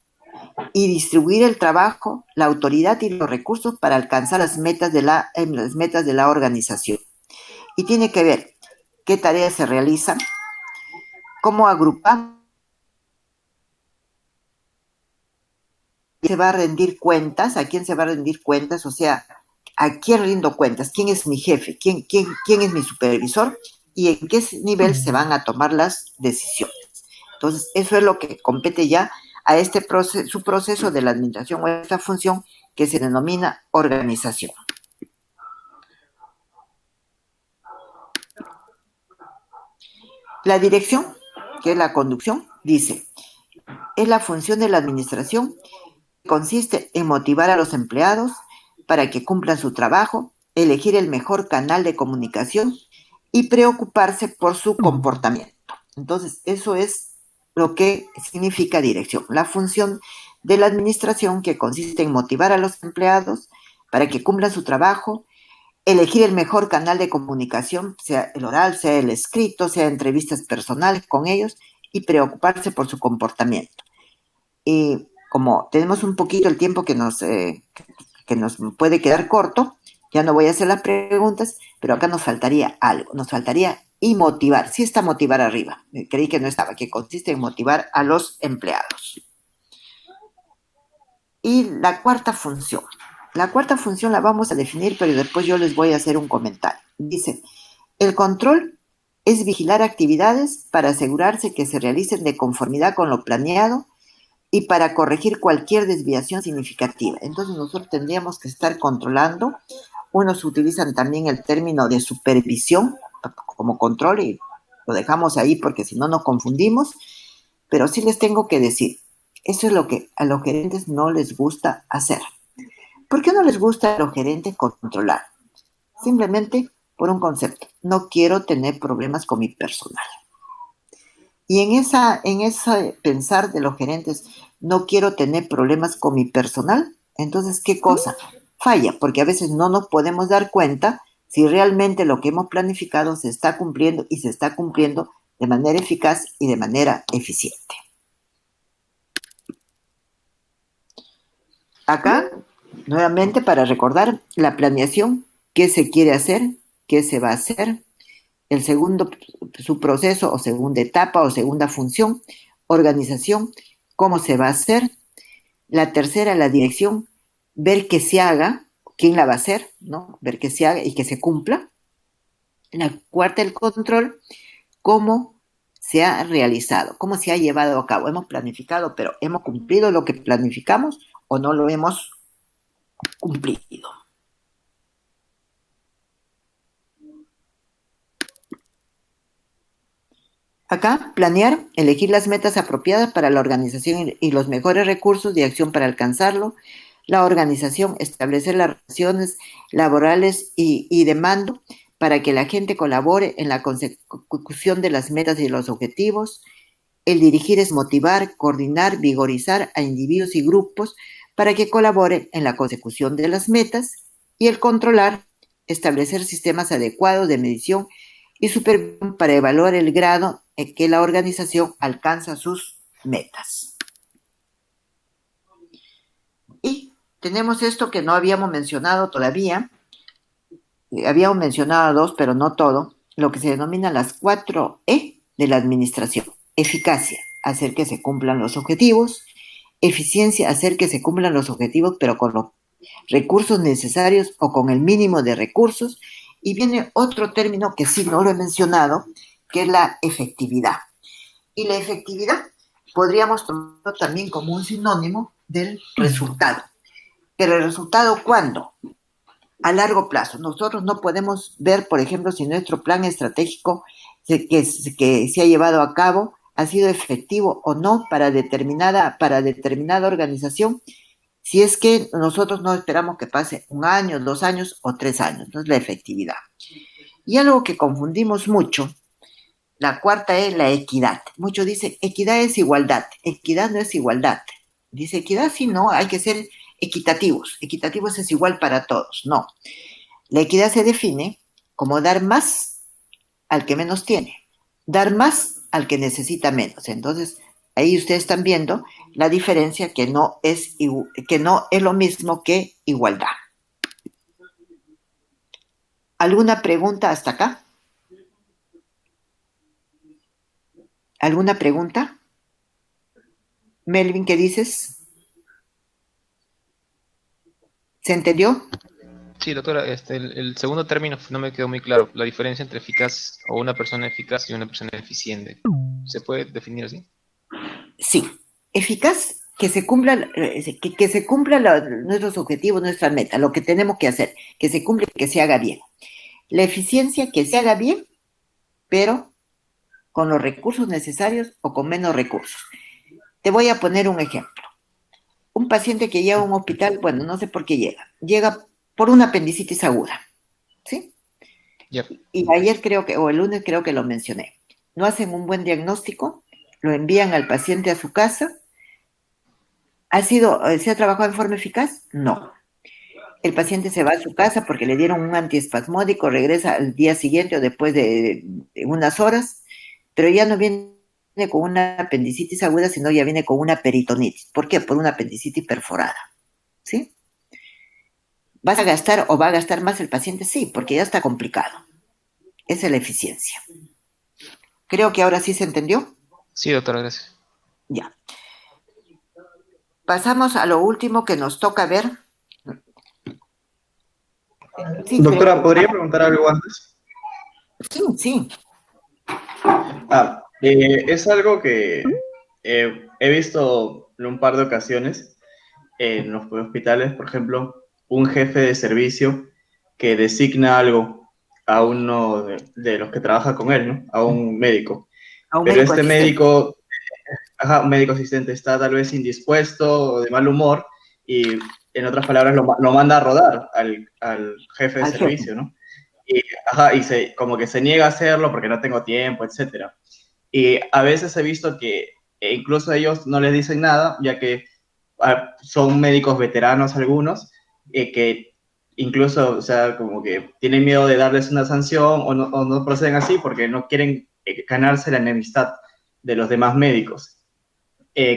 y distribuir el trabajo, la autoridad y los recursos para alcanzar las metas de la organización. Y tiene que ver qué tareas se realizan, cómo agrupar, se va a rendir cuentas, a quién se va a rendir cuentas, o sea, a quién rindo cuentas, quién es mi jefe, quién es mi supervisor y en qué nivel se van a tomar las decisiones. Entonces, eso es lo que compete ya a este proceso, su proceso de la administración o esta función que se denomina organización. La dirección, que es la conducción, dice, es la función de la administración que consiste en motivar a los empleados para que cumplan su trabajo, elegir el mejor canal de comunicación y preocuparse por su comportamiento. Entonces, eso es lo que significa dirección. La función de la administración que consiste en motivar a los empleados para que cumplan su trabajo, elegir el mejor canal de comunicación, sea el oral, sea el escrito, sea entrevistas personales con ellos y preocuparse por su comportamiento. Y como tenemos un poquito el tiempo que nos puede quedar corto, ya no voy a hacer las preguntas, pero acá nos faltaría algo, nos faltaría y motivar. Sí está motivar arriba, creí que no estaba, que consiste en motivar a los empleados. Y la cuarta función la vamos a definir, pero después yo les voy a hacer un comentario. Dice, el control es vigilar actividades para asegurarse que se realicen de conformidad con lo planeado y para corregir cualquier desviación significativa. Entonces nosotros tendríamos que estar controlando. Unos utilizan también el término de supervisión como control y lo dejamos ahí porque si no nos confundimos, pero sí les tengo que decir, eso es lo que a los gerentes no les gusta hacer. ¿Por qué no les gusta a los gerentes controlar? Simplemente por un concepto, no quiero tener problemas con mi personal. Y en ese pensar de los gerentes, no quiero tener problemas con mi personal, entonces, ¿qué cosa? Falla, porque a veces no nos podemos dar cuenta si realmente lo que hemos planificado se está cumpliendo y se está cumpliendo de manera eficaz y de manera eficiente. Acá, nuevamente, para recordar la planeación, qué se quiere hacer, qué se va a hacer, el segundo subproceso o segunda etapa o segunda función, organización, cómo se va a hacer. La tercera, la dirección, ver que se haga, quién la va a hacer, ¿no? Ver que se haga y que se cumpla. La cuarta, el control, cómo se ha realizado, cómo se ha llevado a cabo. Hemos planificado, pero ¿hemos cumplido lo que planificamos o no lo hemos cumplido? Acá, planear, elegir las metas apropiadas para la organización y los mejores recursos de acción para alcanzarlo. La organización, establecer las relaciones laborales y de mando para que la gente colabore en la consecución de las metas y los objetivos. El dirigir es motivar, coordinar, vigorizar a individuos y grupos para que colaboren en la consecución de las metas. Y el controlar, establecer sistemas adecuados de medición y supervisión para evaluar el grado en que la organización alcanza sus metas. Y tenemos esto que no habíamos mencionado todavía. Habíamos mencionado 2, pero no todo, lo que se denomina las 4 E de la administración. Eficacia, hacer que se cumplan los objetivos. Eficiencia, hacer que se cumplan los objetivos, pero con los recursos necesarios o con el mínimo de recursos. Y viene otro término que sí no lo he mencionado, que es la efectividad. Y la efectividad podríamos tomarlo también como un sinónimo del resultado. Pero el resultado, ¿cuándo? A largo plazo. Nosotros no podemos ver, por ejemplo, si nuestro plan estratégico que se ha llevado a cabo ha sido efectivo o no para determinada organización, si es que nosotros no esperamos que pase 1 año, 2 años o 3 años, no es la efectividad. Y algo que confundimos mucho, la cuarta es la equidad. Muchos dicen, equidad es igualdad. Equidad no es igualdad. Dice, equidad sí, no, hay que ser equitativos. Equitativos es igual para todos. No. La equidad se define como dar más al que menos tiene, dar más al que necesita menos. Entonces, ahí ustedes están viendo la diferencia que no es lo mismo que igualdad. ¿Alguna pregunta hasta acá? ¿Alguna pregunta? Melvin, ¿qué dices? ¿Se entendió? Sí, doctora, el segundo término no me quedó muy claro. La diferencia entre eficaz o una persona eficaz y una persona eficiente. ¿Se puede definir así? Sí. Eficaz, que se cumplan nuestros objetivos, nuestras metas, lo que tenemos que hacer, que se cumpla y que se haga bien. La eficiencia, que se haga bien, pero con los recursos necesarios o con menos recursos. Te voy a poner un ejemplo. Un paciente que llega a un hospital, bueno, no sé por qué llega por una apendicitis aguda, ¿sí? Yep. Y ayer o el lunes creo que lo mencioné. No hacen un buen diagnóstico, lo envían al paciente a su casa. ¿Se ha trabajado en forma eficaz? No. El paciente se va a su casa porque le dieron un antiespasmódico, regresa al día siguiente o después de unas horas, pero ya no viene con una apendicitis aguda, sino ya viene con una peritonitis. ¿Por qué? Por una apendicitis perforada, ¿sí? ¿Vas a gastar o va a gastar más el paciente? Sí, porque ya está complicado. Esa es la eficiencia. Creo que ahora sí se entendió. Sí, doctora, gracias. Ya. Pasamos a lo último que nos toca ver. Sí, doctora, ¿podría preguntar algo antes? Sí. Es algo que he visto en un par de ocasiones en los hospitales, por ejemplo, un jefe de servicio que designa algo a uno de los que trabaja con él, ¿no? A un médico. Pero este médico, un médico asistente está tal vez indispuesto o de mal humor y, en otras palabras, lo manda a rodar al jefe de servicio, ¿no? Y como que se niega a hacerlo porque no tengo tiempo, etcétera. Y a veces he visto que incluso ellos no les dicen nada, ya que son médicos veteranos algunos, que incluso, o sea, como que tienen miedo de darles una sanción o no proceden así porque no quieren ganarse la enemistad de los demás médicos.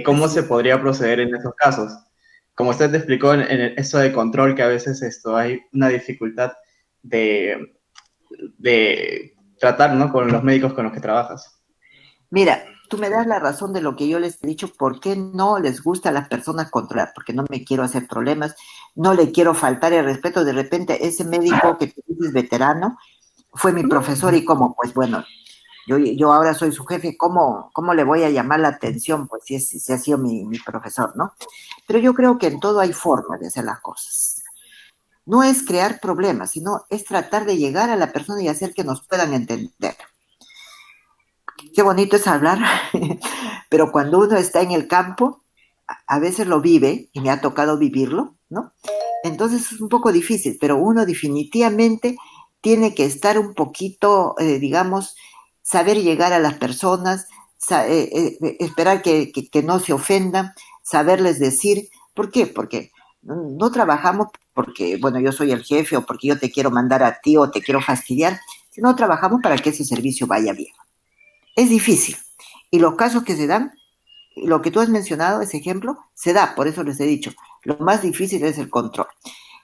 ¿Cómo se podría proceder en esos casos? Como usted te explicó en eso de control, que a veces hay una dificultad de tratar, ¿no?, con los médicos con los que trabajas. Mira, tú me das la razón de lo que yo les he dicho, ¿por qué no les gusta a las personas controlar? Porque no me quiero hacer problemas, no le quiero faltar el respeto. De repente ese médico que tú dices veterano fue mi profesor y como, pues bueno, yo ahora soy su jefe, ¿cómo le voy a llamar la atención? Pues si ha sido mi profesor, ¿no? Pero yo creo que en todo hay forma de hacer las cosas. No es crear problemas, sino es tratar de llegar a la persona y hacer que nos puedan entender. Qué bonito es hablar, pero cuando uno está en el campo, a veces lo vive, y me ha tocado vivirlo, ¿no? Entonces es un poco difícil, pero uno definitivamente tiene que estar un poquito, digamos, saber llegar a las personas, esperar que no se ofendan, saberles decir. ¿Por qué? Porque no trabajamos porque, bueno, yo soy el jefe o porque yo te quiero mandar a ti o te quiero fastidiar, sino trabajamos para que ese servicio vaya bien. Es difícil. Y los casos que se dan, lo que tú has mencionado, ese ejemplo, se da, por eso les he dicho, lo más difícil es el control.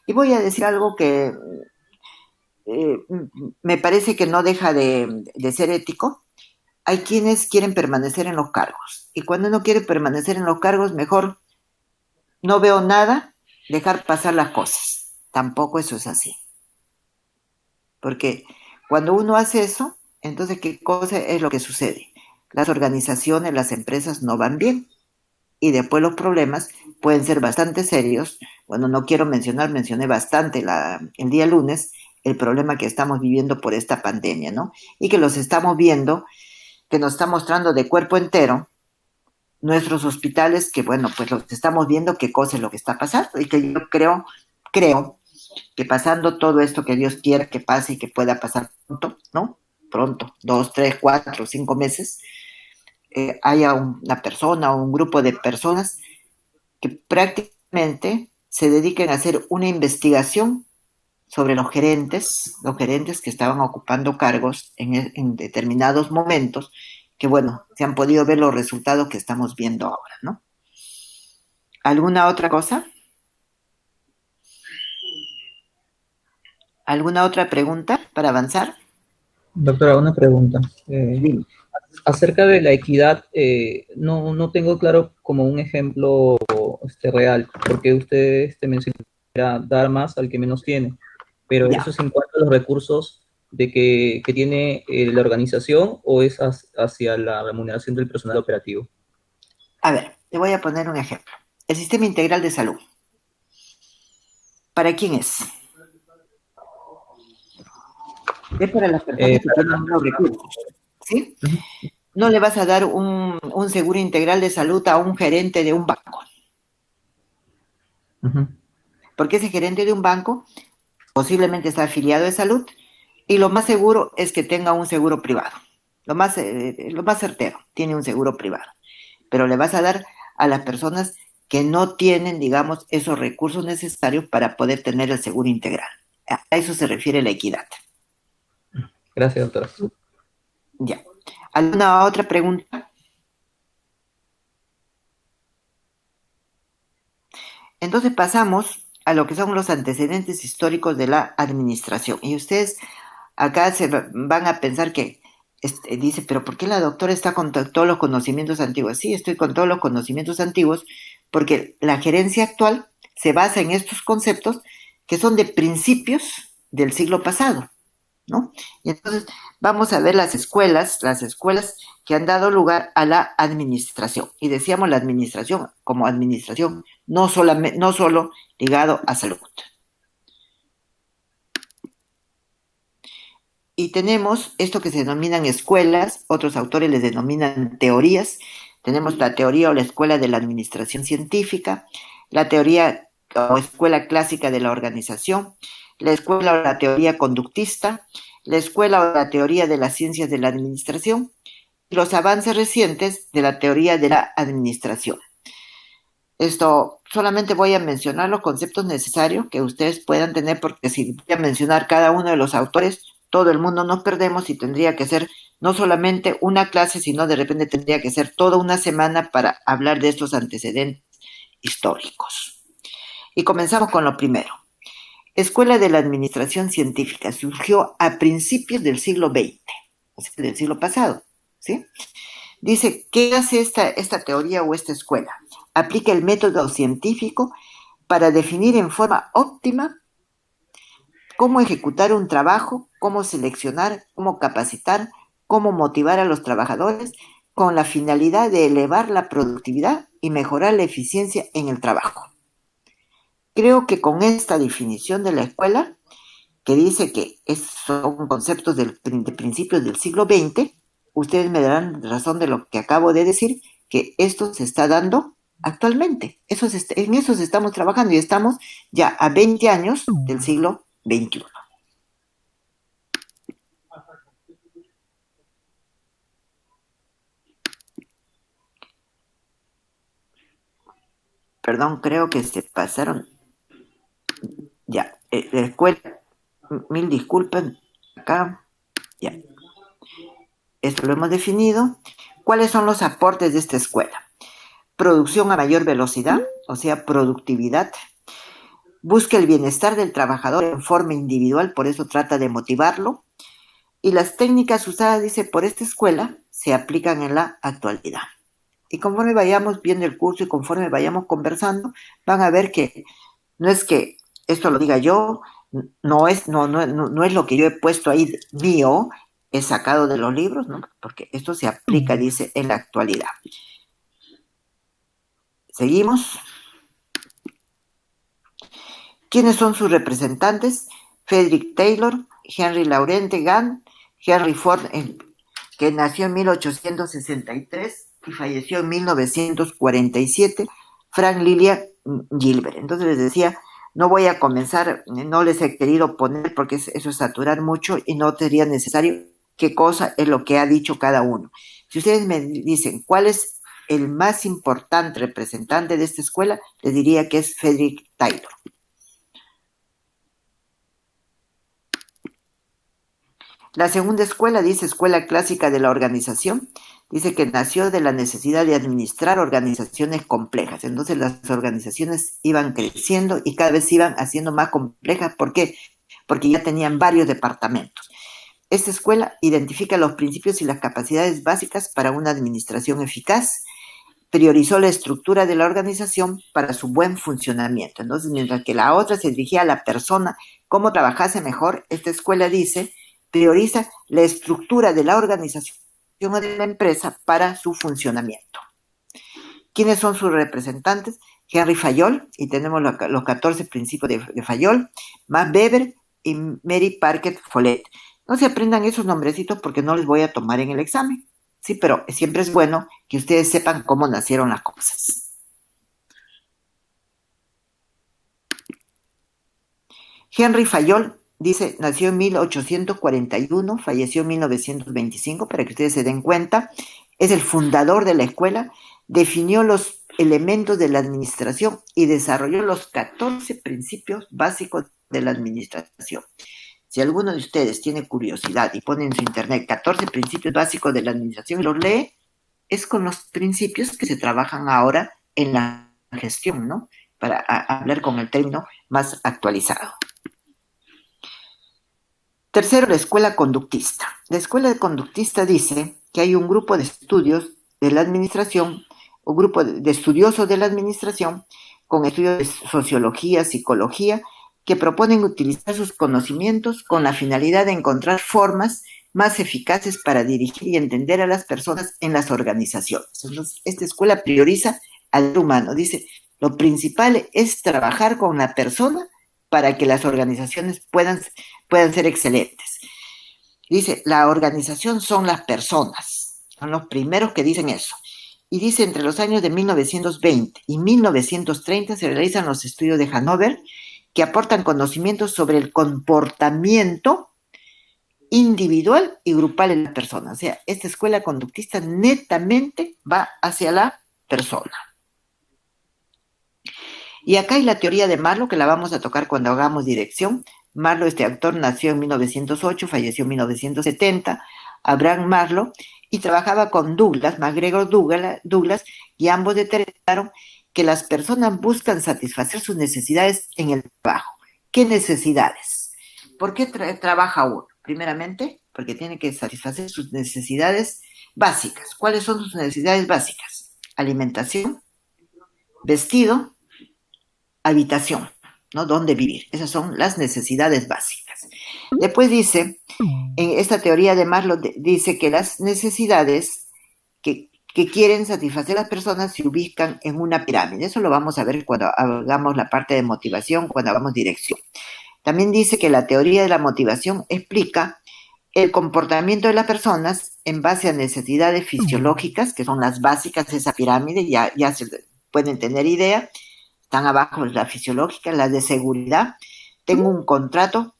Y voy a decir algo que me parece que no deja de ser ético. Hay quienes quieren permanecer en los cargos. Y cuando uno quiere permanecer en los cargos, mejor no veo nada, dejar pasar las cosas. Tampoco eso es así. Porque cuando uno hace eso, entonces, ¿qué cosa es lo que sucede? Las organizaciones, las empresas no van bien. Y después los problemas pueden ser bastante serios. Bueno, no quiero mencioné bastante el día lunes el problema que estamos viviendo por esta pandemia, ¿no? Y que los estamos viendo que nos está mostrando de cuerpo entero nuestros hospitales, que bueno, pues lo estamos viendo qué cosa es lo que está pasando, y que yo creo que pasando todo esto que Dios quiera que pase y que pueda pasar pronto, ¿no? Pronto, 2, 3, 4, 5 meses, haya una persona o un grupo de personas que prácticamente se dediquen a hacer una investigación sobre los gerentes que estaban ocupando cargos en determinados momentos, que bueno, se han podido ver los resultados que estamos viendo ahora, ¿no? ¿Alguna otra cosa? ¿Alguna otra pregunta para avanzar? Doctora, una pregunta. Dime. Acerca de la equidad, no tengo claro como un ejemplo real, porque usted mencionó dar más al que menos tiene, pero Ya. ¿eso es en cuanto a los recursos que tiene la organización o es hacia la remuneración del personal operativo? A ver, te voy a poner un ejemplo. El Sistema Integral de Salud. ¿Para quién es? Es para las personas que tienen menos recursos, ¿sí? Uh-huh. No le vas a dar un seguro integral de salud a un gerente de un banco. Uh-huh. Porque ese gerente de un banco posiblemente está afiliado de salud y lo más seguro es que tenga un seguro privado. Lo más certero, tiene un seguro privado. Pero le vas a dar a las personas que no tienen, digamos, esos recursos necesarios para poder tener el seguro integral. A eso se refiere la equidad. Gracias, doctora. Ya. ¿Alguna otra pregunta? Entonces pasamos a lo que son los antecedentes históricos de la administración. Y ustedes acá se van a pensar que dice, pero ¿por qué la doctora está con todos los conocimientos antiguos? Sí, estoy con todos los conocimientos antiguos porque la gerencia actual se basa en estos conceptos que son de principios del siglo pasado, ¿no? Y entonces vamos a ver las escuelas que han dado lugar a la administración. Y decíamos la administración como administración, no solo ligado a salud. Y tenemos esto que se denominan escuelas, otros autores les denominan teorías. Tenemos la teoría o la escuela de la administración científica, la teoría o escuela clásica de la organización, la escuela o la teoría conductista, la escuela o la teoría de las ciencias de la administración y los avances recientes de la teoría de la administración. Esto solamente voy a mencionar los conceptos necesarios que ustedes puedan tener, porque si voy a mencionar cada uno de los autores, todo el mundo nos perdemos y tendría que ser no solamente una clase, sino de repente tendría que ser toda una semana para hablar de estos antecedentes históricos. Y comenzamos con lo primero. Escuela de la Administración Científica surgió a principios del siglo XX, o sea, del siglo pasado, ¿sí? Dice, ¿qué hace esta teoría o esta escuela? Aplica el método científico para definir en forma óptima cómo ejecutar un trabajo, cómo seleccionar, cómo capacitar, cómo motivar a los trabajadores con la finalidad de elevar la productividad y mejorar la eficiencia en el trabajo. Creo que con esta definición de la escuela, que dice que son conceptos de principios del siglo XX, ustedes me darán razón de lo que acabo de decir, que esto se está dando actualmente. En eso estamos trabajando y estamos ya a 20 años del siglo XXI. Perdón, creo que se pasaron. Ya, la escuela, mil disculpas, acá, ya. Esto lo hemos definido. ¿Cuáles son los aportes de esta escuela? Producción a mayor velocidad, o sea, productividad. Busca el bienestar del trabajador en forma individual, por eso trata de motivarlo. Y las técnicas usadas, dice, por esta escuela se aplican en la actualidad. Y conforme vayamos viendo el curso y conforme vayamos conversando, van a ver que no es que esto lo diga yo, no es lo que yo he puesto ahí mío, he sacado de los libros, ¿no? Porque esto se aplica, dice, en la actualidad. Seguimos. ¿Quiénes son sus representantes? Frederick Taylor, Henry Laurent Gann, Henry Ford, que que nació en 1863 y falleció en 1947, Frank Lillian Gilbert. Entonces les decía, no voy a comenzar, no les he querido poner porque eso es saturar mucho y no sería necesario qué cosa es lo que ha dicho cada uno. Si ustedes me dicen cuál es el más importante representante de esta escuela, les diría que es Frederick Taylor. La segunda escuela dice Escuela Clásica de la Organización. Dice que nació de la necesidad de administrar organizaciones complejas. Entonces las organizaciones iban creciendo y cada vez se iban haciendo más complejas. ¿Por qué? Porque ya tenían varios departamentos. Esta escuela identifica los principios y las capacidades básicas para una administración eficaz. Priorizó la estructura de la organización para su buen funcionamiento. Entonces, mientras que la otra se dirigía a la persona, cómo trabajase mejor, esta escuela dice, prioriza la estructura de la organización o de la empresa para su funcionamiento. ¿Quiénes son sus representantes? Henry Fayol, y tenemos los 14 principios de Fayol, Max Weber y Mary Parker Follett. No se aprendan esos nombrecitos porque no les voy a tomar en el examen. Sí, pero siempre es bueno que ustedes sepan cómo nacieron las cosas. Henry Fayol, dice, nació en 1841, falleció en 1925, para que ustedes se den cuenta. Es el fundador de la escuela, definió los elementos de la administración y desarrolló los 14 principios básicos de la administración. Si alguno de ustedes tiene curiosidad y pone en su internet 14 principios básicos de la administración y los lee, es con los principios que se trabajan ahora en la gestión, ¿no? Para hablar con el término más actualizado. Tercero, la escuela conductista. La escuela conductista dice que hay un grupo de estudios de la administración, un grupo de estudiosos de la administración con estudios de sociología, psicología, que proponen utilizar sus conocimientos con la finalidad de encontrar formas más eficaces para dirigir y entender a las personas en las organizaciones. Entonces, esta escuela prioriza al humano. Dice, lo principal es trabajar con la persona para que las organizaciones puedan ser excelentes. Dice, la organización son las personas. Son los primeros que dicen eso. Y dice, entre los años de 1920 y 1930 se realizan los estudios de Hannover que aportan conocimientos sobre el comportamiento individual y grupal en la persona. O sea, esta escuela conductista netamente va hacia la persona. Y acá hay la teoría de Maslow, que la vamos a tocar cuando hagamos dirección. Maslow, este autor, nació en 1908, falleció en 1970, Abraham Maslow, y trabajaba con MacGregor Douglas, y ambos determinaron que las personas buscan satisfacer sus necesidades en el trabajo. ¿Qué necesidades? ¿Por qué trabaja uno? Primeramente, porque tiene que satisfacer sus necesidades básicas. ¿Cuáles son sus necesidades básicas? Alimentación, vestido, habitación, ¿no? ¿Dónde vivir? Esas son las necesidades básicas. Después dice, en esta teoría de Maslow, dice que las necesidades que quieren satisfacer las personas se ubican en una pirámide. Eso lo vamos a ver cuando hagamos la parte de motivación, cuando hagamos dirección. También dice que la teoría de la motivación explica el comportamiento de las personas en base a necesidades fisiológicas, que son las básicas de esa pirámide, ya se pueden tener idea. Están abajo las fisiológicas, las de seguridad. Tengo un contrato,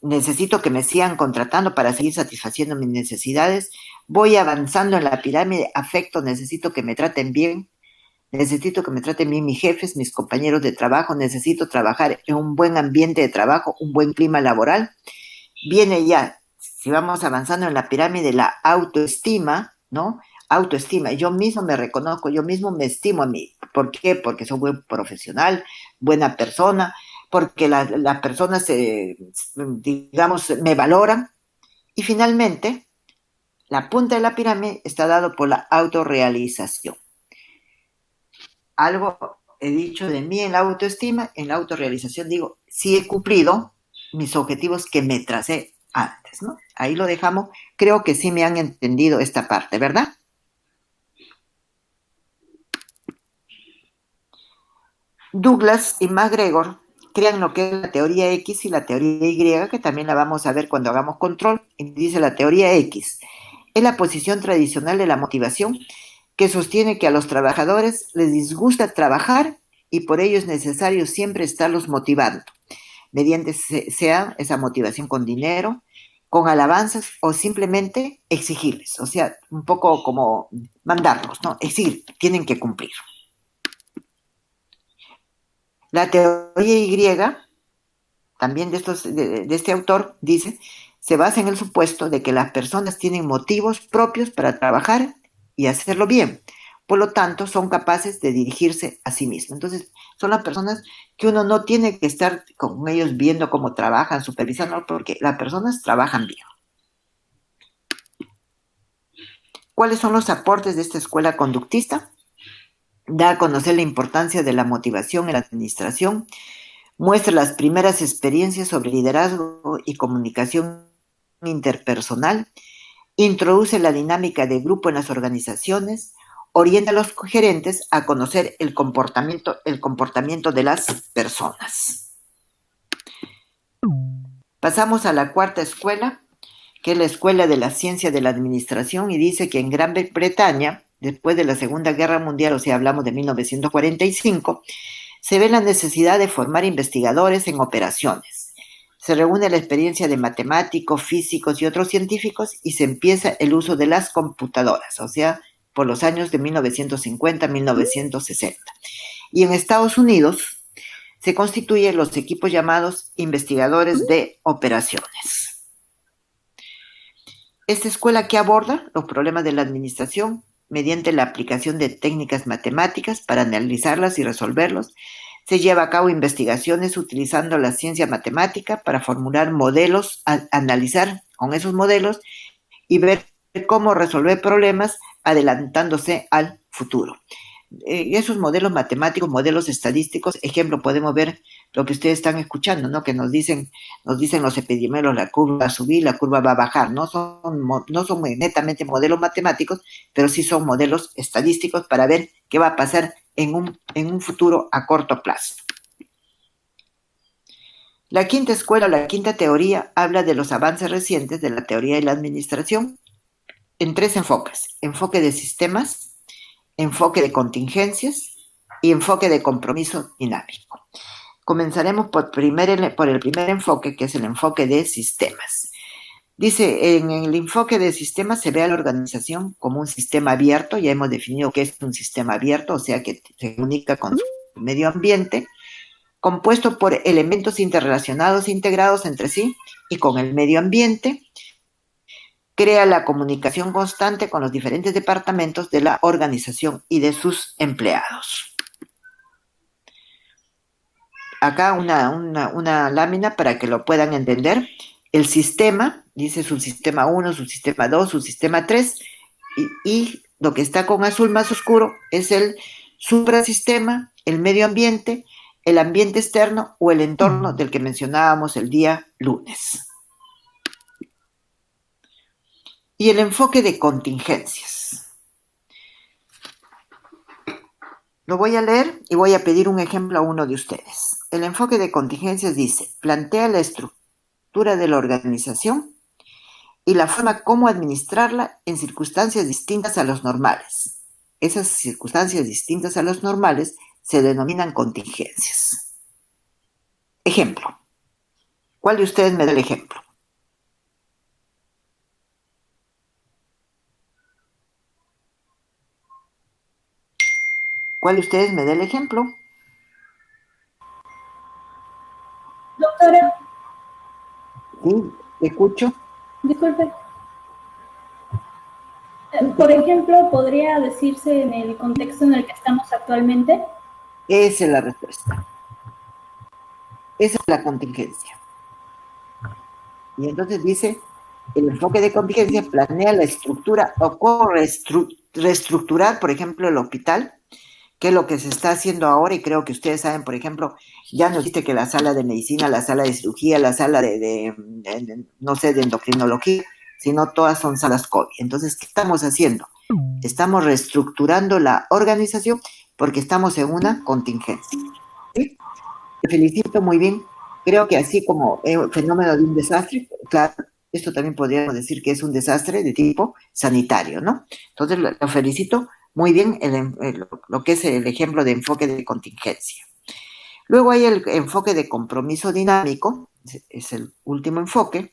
necesito que me sigan contratando para seguir satisfaciendo mis necesidades. Voy avanzando en la pirámide, afecto, necesito que me traten bien, necesito que me traten bien mis jefes, mis compañeros de trabajo, necesito trabajar en un buen ambiente de trabajo, un buen clima laboral. Viene ya, si vamos avanzando en la pirámide, la autoestima, ¿no? Autoestima, yo mismo me reconozco, yo mismo me estimo a mí. ¿Por qué? Porque soy buen profesional, buena persona, porque las personas, digamos, me valoran. Y finalmente, la punta de la pirámide está dado por la autorrealización. Algo he dicho de mí en la autoestima, en la autorrealización digo, sí he cumplido mis objetivos que me tracé antes, ¿no? Ahí lo dejamos. Creo que sí me han entendido esta parte, ¿verdad? Douglas y MacGregor crean lo que es la teoría X y la teoría Y, que también la vamos a ver cuando hagamos control. Y dice la teoría X. es la posición tradicional de la motivación que sostiene que a los trabajadores les disgusta trabajar y por ello es necesario siempre estarlos motivando, mediante sea esa motivación con dinero, con alabanzas o simplemente exigirles, o sea, un poco como mandarlos, ¿no? Exigir, tienen que cumplir. La teoría Y, también de este autor, dice, se basa en el supuesto de que las personas tienen motivos propios para trabajar y hacerlo bien. Por lo tanto, son capaces de dirigirse a sí mismos. Entonces, son las personas que uno no tiene que estar con ellos viendo cómo trabajan, supervisando, porque las personas trabajan bien. ¿Cuáles son los aportes de esta escuela conductista? Da a conocer la importancia de la motivación en la administración, muestra las primeras experiencias sobre liderazgo y comunicación interpersonal, introduce la dinámica de grupo en las organizaciones, orienta a los gerentes a conocer el comportamiento de las personas. Pasamos a la cuarta escuela, que es la Escuela de la Ciencia de la Administración, y dice que en Gran Bretaña, después de la Segunda Guerra Mundial, o sea, hablamos de 1945, se ve la necesidad de formar investigadores en operaciones. Se reúne la experiencia de matemáticos, físicos y otros científicos y se empieza el uso de las computadoras, o sea, por los años de 1950 a 1960. Y en Estados Unidos se constituyen los equipos llamados investigadores de operaciones. Esta escuela que aborda los problemas de la administración mediante la aplicación de técnicas matemáticas para analizarlas y resolverlos. Se lleva a cabo investigaciones utilizando la ciencia matemática para formular modelos, analizar con esos modelos y ver cómo resolver problemas adelantándose al futuro. Esos modelos matemáticos, modelos estadísticos, ejemplo, podemos ver lo que ustedes están escuchando, ¿no? Que nos dicen los epidemiólogos, la curva va a subir, la curva va a bajar, no son netamente modelos matemáticos, pero sí son modelos estadísticos para ver qué va a pasar en un futuro a corto plazo. La quinta escuela, la quinta teoría, habla de los avances recientes de la teoría de la administración en tres enfoques: enfoque de sistemas, enfoque de contingencias y enfoque de compromiso dinámico. Comenzaremos por el primer enfoque, que es el enfoque de sistemas. Dice, en el enfoque de sistemas se ve a la organización como un sistema abierto. Ya hemos definido qué es un sistema abierto, o sea, que se comunica con su medio ambiente, compuesto por elementos interrelacionados e integrados entre sí y con el medio ambiente. Crea la comunicación constante con los diferentes departamentos de la organización y de sus empleados. Acá una lámina para que lo puedan entender. El sistema, dice su sistema 1, su sistema 2, su sistema 3, y lo que está con azul más oscuro es el suprasistema, el medio ambiente, el ambiente externo o el entorno del que mencionábamos el día lunes. Y el enfoque de contingencias. Lo voy a leer y voy a pedir un ejemplo a uno de ustedes. El enfoque de contingencias dice, plantea la estructura de la organización y la forma como administrarla en circunstancias distintas a los normales. Esas circunstancias distintas a los normales se denominan contingencias. Ejemplo. ¿Cuál de ustedes me da el ejemplo? ¿Cuál de ustedes me da el ejemplo? Doctora. Sí, ¿te escucho? Disculpe. Por ejemplo, ¿podría decirse en el contexto en el que estamos actualmente? Esa es la respuesta. Esa es la contingencia. Y entonces dice, el enfoque de contingencia planea la estructura o cómo reestructurar, por ejemplo, el hospital, que es lo que se está haciendo ahora, y creo que ustedes saben, por ejemplo, ya no existe que la sala de medicina, la sala de cirugía, la sala de endocrinología, sino todas son salas COVID. Entonces, ¿qué estamos haciendo? Estamos reestructurando la organización porque estamos en una contingencia. ¿Sí? Te felicito muy bien. Creo que así como el fenómeno de un desastre, claro, esto también podríamos decir que es un desastre de tipo sanitario, ¿no? Entonces, lo felicito muy bien lo que es el ejemplo de enfoque de contingencia. Luego hay el enfoque de compromiso dinámico, es el último enfoque.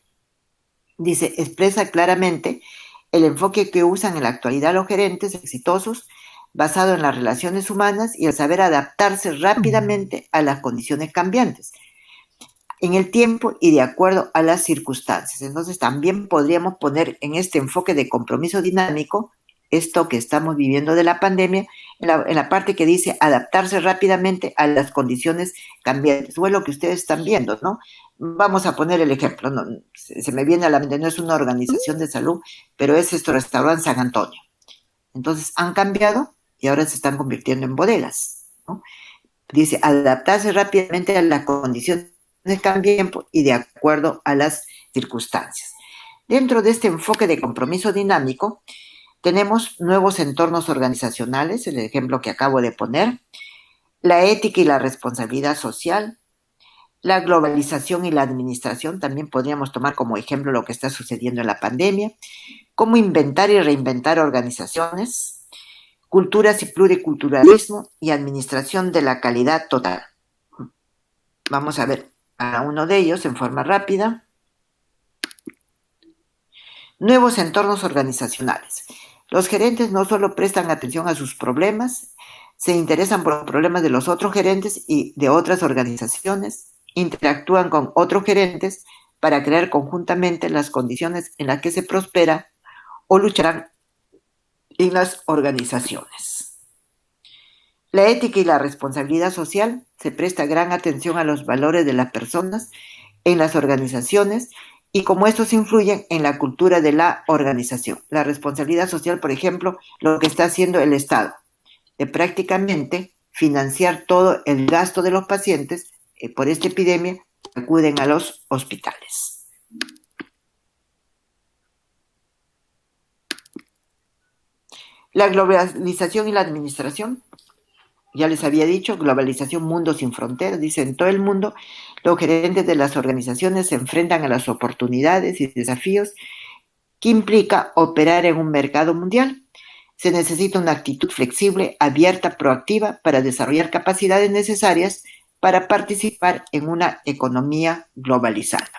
Dice, expresa claramente el enfoque que usan en la actualidad los gerentes exitosos, basado en las relaciones humanas y el saber adaptarse rápidamente a las condiciones cambiantes en el tiempo y de acuerdo a las circunstancias. Entonces también podríamos poner en este enfoque de compromiso dinámico esto que estamos viviendo de la pandemia, en la parte que dice adaptarse rápidamente a las condiciones cambiantes, o es lo que ustedes están viendo, ¿no? Vamos a poner el ejemplo, ¿no? Se me viene a la mente, no es una organización de salud, pero es este restaurante San Antonio. Entonces han cambiado y ahora se están convirtiendo en bodegas, ¿no? Dice adaptarse rápidamente a las condiciones de tiempo y de acuerdo a las circunstancias. Dentro de este enfoque de compromiso dinámico, tenemos nuevos entornos organizacionales, el ejemplo que acabo de poner, la ética y la responsabilidad social, la globalización y la administración, también podríamos tomar como ejemplo lo que está sucediendo en la pandemia, cómo inventar y reinventar organizaciones, culturas y pluriculturalismo y administración de la calidad total. Vamos a ver a uno de ellos en forma rápida. Nuevos entornos organizacionales. Los gerentes no solo prestan atención a sus problemas, se interesan por los problemas de los otros gerentes y de otras organizaciones, interactúan con otros gerentes para crear conjuntamente las condiciones en las que se prospera o lucharán en las organizaciones. La ética y la responsabilidad social se presta gran atención a los valores de las personas en las organizaciones y cómo estos influyen en la cultura de la organización. La responsabilidad social, por ejemplo, lo que está haciendo el Estado, de prácticamente financiar todo el gasto de los pacientes por esta epidemia que acuden a los hospitales. La globalización y la administración. Ya les había dicho, globalización, mundo sin fronteras. Dice, en todo el mundo, los gerentes de las organizaciones se enfrentan a las oportunidades y desafíos que implica operar en un mercado mundial. Se necesita una actitud flexible, abierta, proactiva para desarrollar capacidades necesarias para participar en una economía globalizada.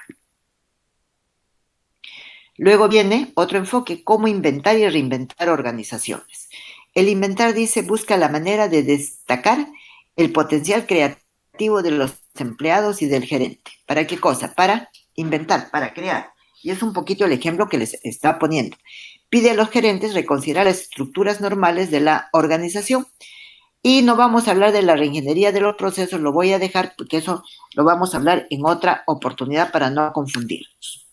Luego viene otro enfoque, cómo inventar y reinventar organizaciones. El inventar, dice, busca la manera de destacar el potencial creativo de los empleados y del gerente. ¿Para qué cosa? Para inventar, para crear. Y es un poquito el ejemplo que les está poniendo. Pide a los gerentes reconsiderar las estructuras normales de la organización. Y no vamos a hablar de la reingeniería de los procesos, lo voy a dejar porque eso lo vamos a hablar en otra oportunidad para no confundirnos.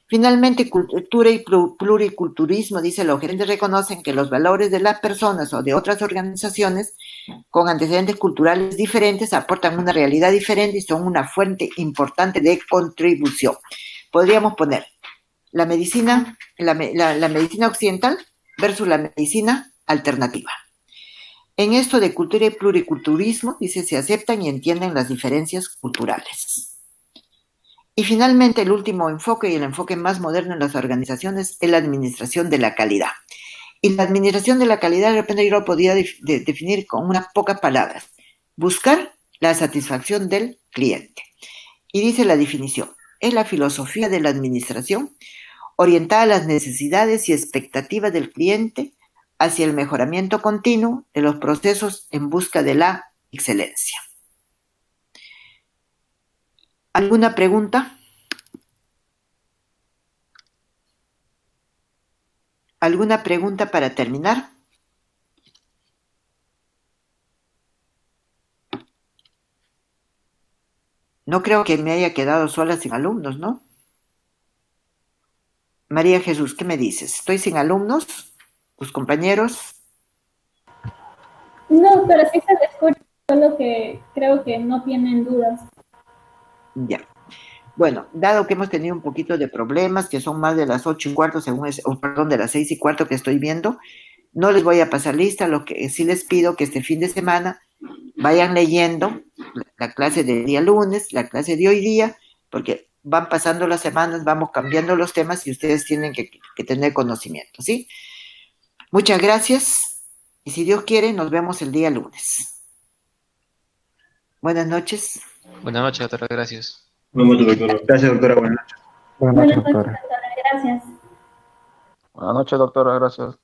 Finalmente, cultura y pluriculturismo, dice, los gerentes reconocen que los valores de las personas o de otras organizaciones con antecedentes culturales diferentes aportan una realidad diferente y son una fuente importante de contribución. Podríamos poner la medicina occidental versus la medicina alternativa. En esto de cultura y pluriculturismo, dice, se aceptan y entienden las diferencias culturales. Y finalmente, el último enfoque y el enfoque más moderno en las organizaciones es la administración de la calidad. Y la administración de la calidad, de repente yo lo podría definir con unas pocas palabras. Buscar la satisfacción del cliente. Y dice la definición, es la filosofía de la administración orientada a las necesidades y expectativas del cliente hacia el mejoramiento continuo de los procesos en busca de la excelencia. ¿Alguna pregunta? ¿Alguna pregunta para terminar? No creo que me haya quedado sola sin alumnos, ¿no? María Jesús, ¿qué me dices? ¿Estoy sin alumnos? ¿Tus compañeros? No, pero sí se les escucha, solo que creo que no tienen dudas. Ya. Bueno, dado que hemos tenido un poquito de problemas, que son más de las 8:15, de las 6:15 que estoy viendo, no les voy a pasar lista, lo que sí les pido que este fin de semana vayan leyendo la clase del día lunes, la clase de hoy día, porque van pasando las semanas, vamos cambiando los temas y ustedes tienen que tener conocimiento, ¿sí? Muchas gracias y si Dios quiere, nos vemos el día lunes. Buenas noches. Buenas noches, doctora, gracias. Buenas noches, doctora. Gracias, doctora. Buenas noches. Buenas Buenas noches, noches, doctora. doctora. Gracias. Buenas noches, doctora, gracias.